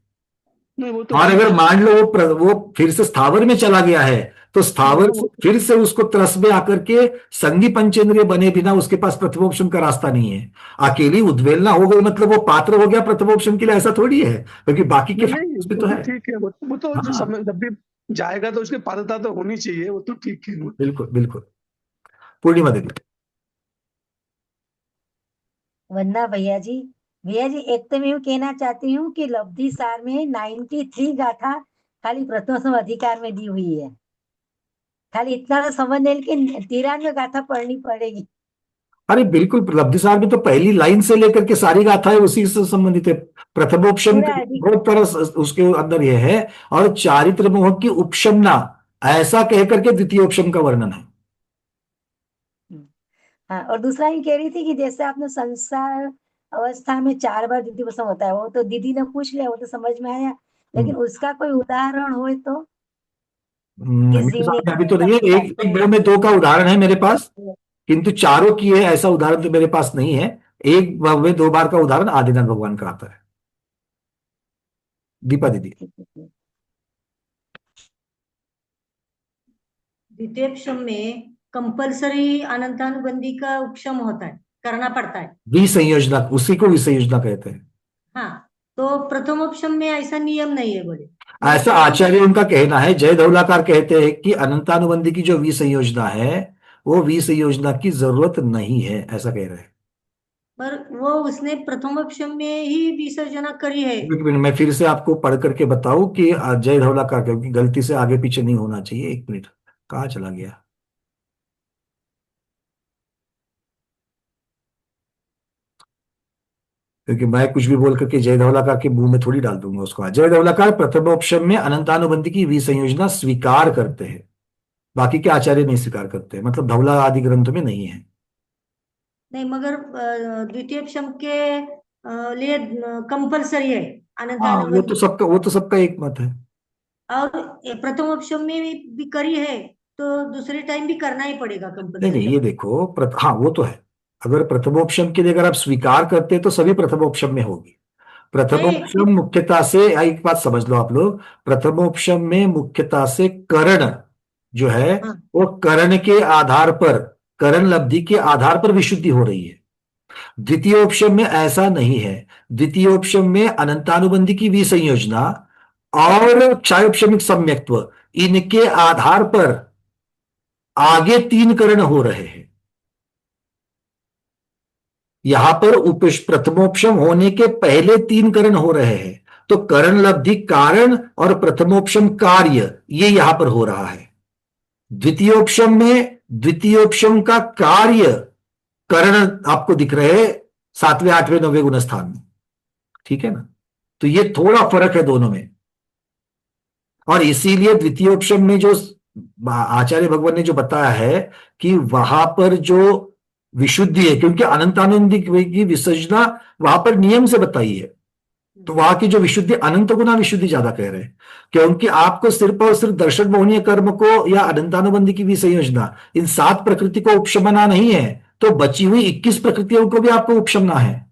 नहीं, वो तो और ठीक अगर है। मान लो वो फिर से स्थावर में चला गया है, तो स्थावर से फिर से उसको त्रस में आकर के संगी पंचेंद्रिय बने बिना उसके पास प्रथमोपशम का रास्ता नहीं है। अकेली उद्वेलना हो गई मतलब वो पात्र हो गया प्रथमोपशम के लिए, ऐसा थोड़ी है, क्योंकि बाकी के नहीं, उसमें वो तो तो है। ठीक है, वो तो जो हाँ, समय जब भी जाएगा तो उसकी पात्रता तो होनी चाहिए, वो तो ठीक है। बिल्कुल बिल्कुल। पूर्णिमा देवी। वंदना भैया जी। भैया जी, एक तो मैं यूं कहना चाहती हूँ कि लब्धि सार में 93 गाथा खाली प्रथम अधिकार में दी हुई है। खाली इतना तो समझ लें कि 93 गाथा पढ़नी पड़ेगी। अरे बिल्कुल, लब्धिसार में तो पहली लाइन से लेकर के सारी गाथा है उसी से संबंधित है। प्रथमोपशम पूरा का अधिक बहुत तरह उसके अंदर यह है, और चारित्र मोह की उपशमना, ऐसा कह करके द्वितीयोपशम का वर्णन है। हाँ, और दूसरा ये कह रही थी कि जैसे आपने संसार अवस्था में 4 बार द्वितीय उपसम होता है, वो तो दीदी ने पूछ लिया, वो तो समझ में आया, लेकिन उसका कोई उदाहरण हो तो कि मेरे जीवनी सामने अभी तो नहीं है, एक दो में 2 का उदाहरण है मेरे पास, किंतु चारों की है ऐसा उदाहरण तो मेरे पास नहीं है। एक में 2 बार का उदाहरण आदिनाथ भगवान का आता है। दीपा दीदी। द्वितीय उपशम में कंपलसरी अनंतानुबंधी का उपशम होता है, करना पड़ता है। विसंयोजना, उसी को विसंयोजना कहते हैं। हाँ, तो प्रथम उपशम में ऐसा नियम नहीं है बोले। ऐसा आचार्य उनका कहना है। जय धौलाकार कहते हैं कि अनंतानुबंधी की जो विसंयोजना है, वो विसंयोजना की जरूरत नहीं है, ऐसा कह रहे हैं। पर वो उसने प्रथम उपशम में ही विसर्जना करी है। एक मिनट, मैं फिर से आपको पढ़ करके बताऊं कि जय धौलाकार, क्योंकि गलती से आगे पीछे नहीं होना चाहिए। एक मिनट, कहाँ चला गया? क्योंकि मैं कुछ भी बोल करके जय धौलाकार के मुंह में थोड़ी डाल दूंगा उसको। जय धौलाकार प्रथमोपशम में अनंतानुबंधी की विसंयोजना स्वीकार करते हैं, बाकी के आचार्य नहीं स्वीकार करते, मतलब धौला आदि ग्रंथ में नहीं है। नहीं, मगर द्वितीय उपशम के लिए कंपलसरी है हाँ, अनंतानुबंधी। वो तो सबका एक मत है। और प्रथम उपशम में भी करी है तो दूसरे टाइम भी करना ही पड़ेगा नहीं कंपलसरी। नहीं, ये देखो हाँ वो तो है। अगर प्रथमोपशम के लिए अगर आप स्वीकार करते हैं तो सभी प्रथमोपशम में होगी। प्रथमोपशम मुख्यता से, एक बात समझ लो आप लोग, प्रथमोपशम में मुख्यता से करण जो है, हाँ। वो करण के आधार पर, करण लब्धि के आधार पर विशुद्धि हो रही है। द्वितीयोपशम में ऐसा नहीं है। द्वितीयोपशम में अनंतानुबंधी की विसंयोजना और क्षयोपशमिक सम्यक्त्व, इनके आधार पर आगे 3 करण हो रहे हैं। यहां पर प्रथमोपशम होने के पहले 3 करण हो रहे हैं। तो करण लब्धि कारण और प्रथमोपशम कार्य, ये यहां पर हो रहा है। द्वितीयोपशम में द्वितीयोपशम का कार्य करण आपको दिख रहे हैं 7वें 8वें 9वें गुणस्थान में, ठीक है ना? तो ये थोड़ा फर्क है दोनों में, और इसीलिए द्वितीयोपशम में जो आचार्य भगवान ने जो बताया है कि वहां पर जो विशुद्धि है, क्योंकि अनंतानुबंधी की विसर्जना वहां पर नियम से बताई है, तो वहां की जो विशुद्धि अनंत गुना विशुद्धि ज्यादा कह रहे हैं, क्योंकि आपको सिर्फ और सिर्फ दर्शन मोहनीय कर्म को या अनंतानुबंधी की विसंयोजना, इन 7 प्रकृति को उपशमना नहीं है, तो बची हुई 21 प्रकृतियों को भी आपको उपशमना है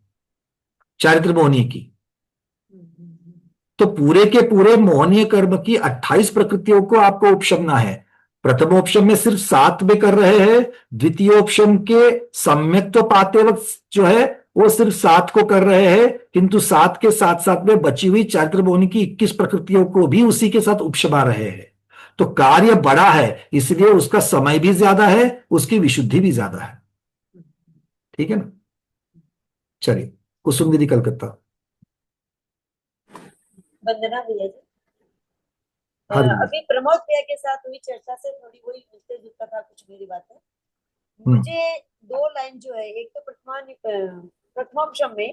चारित्र मोहनीय की। तो पूरे के पूरे मोहनीय कर्म की 28 प्रकृतियों को आपको उपशमना है। प्रथमोपशम में सिर्फ 7 में कर रहे हैं, द्वितीयोपशम के सम्यक्त्व पाते वक्त जो है वो सिर्फ 7 को कर रहे हैं, किंतु 7 के साथ साथ में बची हुई चारित्र मोहनी की 21 प्रकृतियों को भी उसी के साथ उपशमा रहे हैं। तो कार्य बड़ा है, इसलिए उसका समय भी ज्यादा है, उसकी विशुद्धि भी ज्यादा है। ठीक है ना? चलिए, कुसुम दीदी कलकत्ता। वंदना भैया जी, हाँ जी। अभी प्रमोद भैया के साथ हुई चर्चा से थोड़ी वही मिलते जुलता था कुछ मेरी बातें। मुझे 2 लाइन जो है, एक तो प्रथमोपशम में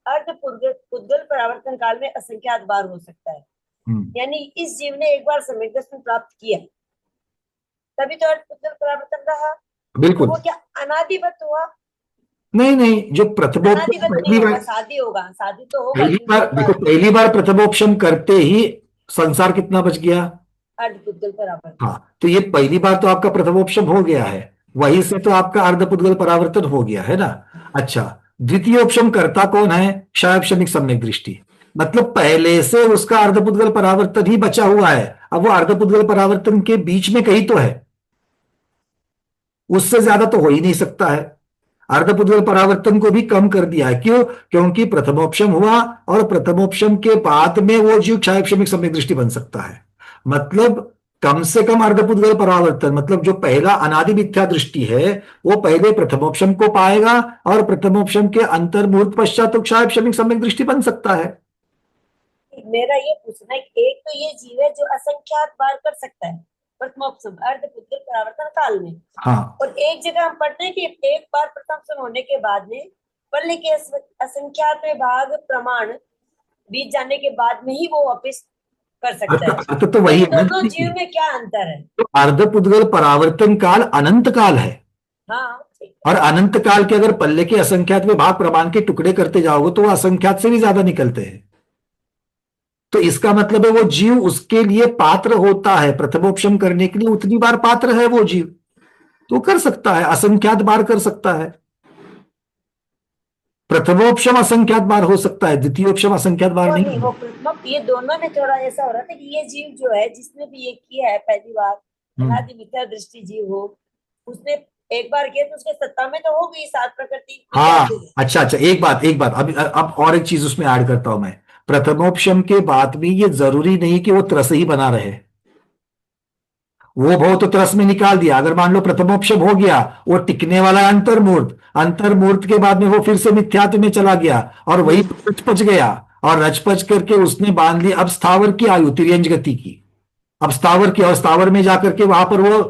अर्ध पुद्गल परावर्तन काल में असंख्यात बार हो सकता है, यानी इस जीव ने एक बार सम्यक दर्शन प्राप्त किया तभी तो अर्ध पुद्गल परावर्तन रहा। बिल्कुल। तो वो क्या अनादिवत हुआ? नहीं नहीं, जो प्रथमोपशम पहली बार, शादी होगा, शादी तो होगा, पहली बार देखो, पहली बार प्रथमोपशम करते ही संसार कितना बच गया? अर्धपुद्गल परावर्तन। हाँ, तो ये पहली बार तो आपका प्रथमोपशम हो गया है, वहीं से तो आपका अर्धपुद्गल परावर्तन हो गया है ना। अच्छा, द्वितीयोपशम करता कौन है? क्षयोपशमिक सम्यक दृष्टि, मतलब पहले से उसका अर्धपुद्गल परावर्तन ही बचा हुआ है। अब वो अर्धपुद्गल परावर्तन के बीच में कहीं तो है, उससे ज्यादा तो हो ही नहीं सकता है। अर्धपुद्गल परावर्तन को भी कम कर दिया है। क्यों? क्योंकि प्रथमोपशम हुआ और प्रथमोपशम के बाद में वो जीव क्षयोपशमिक सम्यक दृष्टि बन सकता है। मतलब कम से कम अर्धपुद्गल परावर्तन, मतलब जो पहला अनादि मिथ्या दृष्टि है, वो पहले प्रथमोपशम को पाएगा और प्रथमोपशम के अंतर्मुहूर्त पश्चात तो क्षयोपशमिक सम्यक दृष्टि बन सकता है। मेरा ये पूछना है, एक तो ये जीव है जो असंख्यात बार कर सकता है, प्रथमोपसम अर्ध पुद्गल परावर्तन काल में। हाँ, और एक जगह हम पढ़ते हैं कि एक बार प्रथमोपसम होने के बाद में पल्ले के असंख्यात में भाग प्रमाण बीत जाने के बाद में ही वो वापिस कर सकता है। अर्थ तो वही इन है ना। दोनों जीव में क्या अंतर है? तो अर्धपुद्गल परावर्तन काल अनंत काल है, हाँ ठीक है। और अनंत काल के अगर पल्ले के असंख्यात में भाग प्रमाण के टुकड़े करते जाओगे तो वो असंख्यात से भी ज्यादा निकलते हैं। तो इसका मतलब है वो जीव उसके लिए पात्र होता है, प्रथमोपशम करने के लिए उतनी बार पात्र है वो जीव, तो कर सकता है, असंख्यात बार कर सकता है। प्रथमोपशम असंख्यात बार हो सकता है, द्वितीयोपशम असंख्यात बार वो नहीं नहीं, वो प्रथम, ये दोनों में थोड़ा ऐसा हो रहा था कि ये जीव जो है जिसने भी ये किया है पहली बार, अनादि मिथ्या दृष्टि जीव हो, उसने एक बार किया तो उसके सत्ता में तो हो गई सात प्रकृति। हाँ, अच्छा अच्छा, एक बात अब और एक चीज उसमें ऐड करता हूं मैं। प्रथमोपशम के बाद भी ये जरूरी नहीं कि वो त्रस ही बना रहे, वो भाव तो त्रस में निकाल दिया। अगर मान लो प्रथमोपशम हो गया, वो टिकने वाला है अंतर्मूर्त, अंतर्मूर्त के बाद में वो फिर से मिथ्यात्व में चला गया और वही रचपच गया, और रचपच करके उसने बांध ली अब स्थावर की आयु, तिर्यंज गति की। अब स्थावर की, और स्थावर में जाकर के वहां पर वो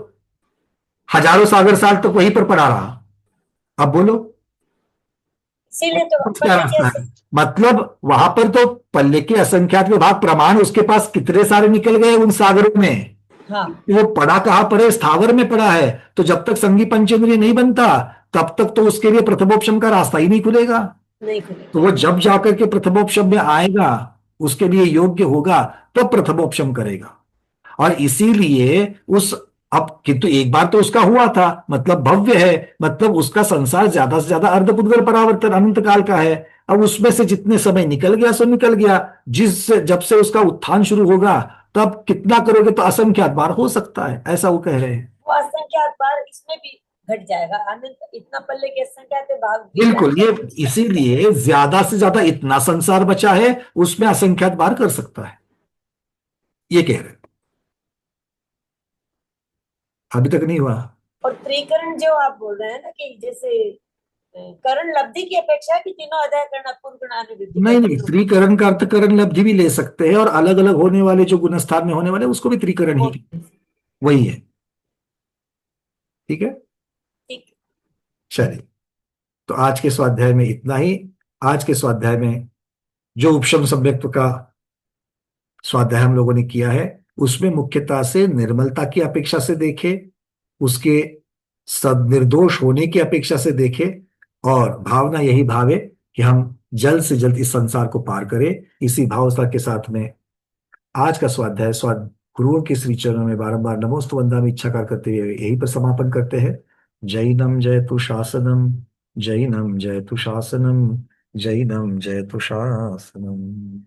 हजारों सागर साल तक वहीं पर पड़ा रहा। अब बोलो इसीलिए तो क्या पल्ले रास्ता के है? मतलब वहां पर तो पल्ले के असंख्यात विभाग प्रमाण उसके पास कितने सारे निकल गए उन सागरों में, हाँ वो पड़ा कहां पर है? स्थावर में पड़ा है। तो जब तक संगी पंचेंद्रिय नहीं बनता तब तक तो उसके लिए प्रथमोपशम का रास्ता ही नहीं खुलेगा। नहीं खुलेगा। तो वो जब जाकर के प्रथमोपशम में आएगा, उसके लिए योग्य होगा, तब प्रथमोपशम करेगा। और इसीलिए उस, अब किंतु एक बार तो उसका हुआ था, मतलब भव्य है, मतलब उसका संसार ज्यादा से ज्यादा अर्धपुद्गल परावर्तन अनंत काल का है। अब उसमें से जितने समय निकल गया सो निकल गया, जब से उसका उत्थान शुरू होगा तब कितना करोगे तो असंख्यात बार हो सकता है, ऐसा वो कह रहे हैं। वो असंख्यात बार इसमें भी घट जाएगा, अनंत इतना पल्ले के असंख्यात भाग भी बिल्कुल, ये इसीलिए ज्यादा से ज्यादा इतना संसार बचा है उसमें असंख्यात बार कर सकता है, ये कह रहे हैं। अभी तक नहीं हुआ। और त्रिकरण जो आप बोल रहे हैं ना कि जैसे करण लब्धि की अपेक्षा कि तीनों अध्याय करण अपूर्ण गुणानुवृत्ति नहीं, त्रिकरण का अर्थ करण लब्धि भी ले सकते हैं, और अलग अलग होने वाले जो गुणस्थान में होने वाले उसको भी त्रिकरण ही, वही है। ठीक है, ठीक। चलिए, तो आज के स्वाध्याय में इतना ही। आज के स्वाध्याय में जो उपशम सम्यक्त्व का स्वाध्याय हम लोगों ने किया है उसमें मुख्यतः से निर्मलता की अपेक्षा से देखे, उसके सदनिर्दोष होने की अपेक्षा से देखे, और भावना यही भावे कि हम जल्द से जल्द इस संसार को पार करें। इसी भावना के साथ में आज का स्वाध्याय गुरुओं के श्री चरणों में बारंबार नमोस्तु वंदनामि इच्छाकार करते हुए यहीं पर समापन करते हैं। जैनम जयतु शासनम, जैनम जयतु शासनम, जैनम जयतु शासनम।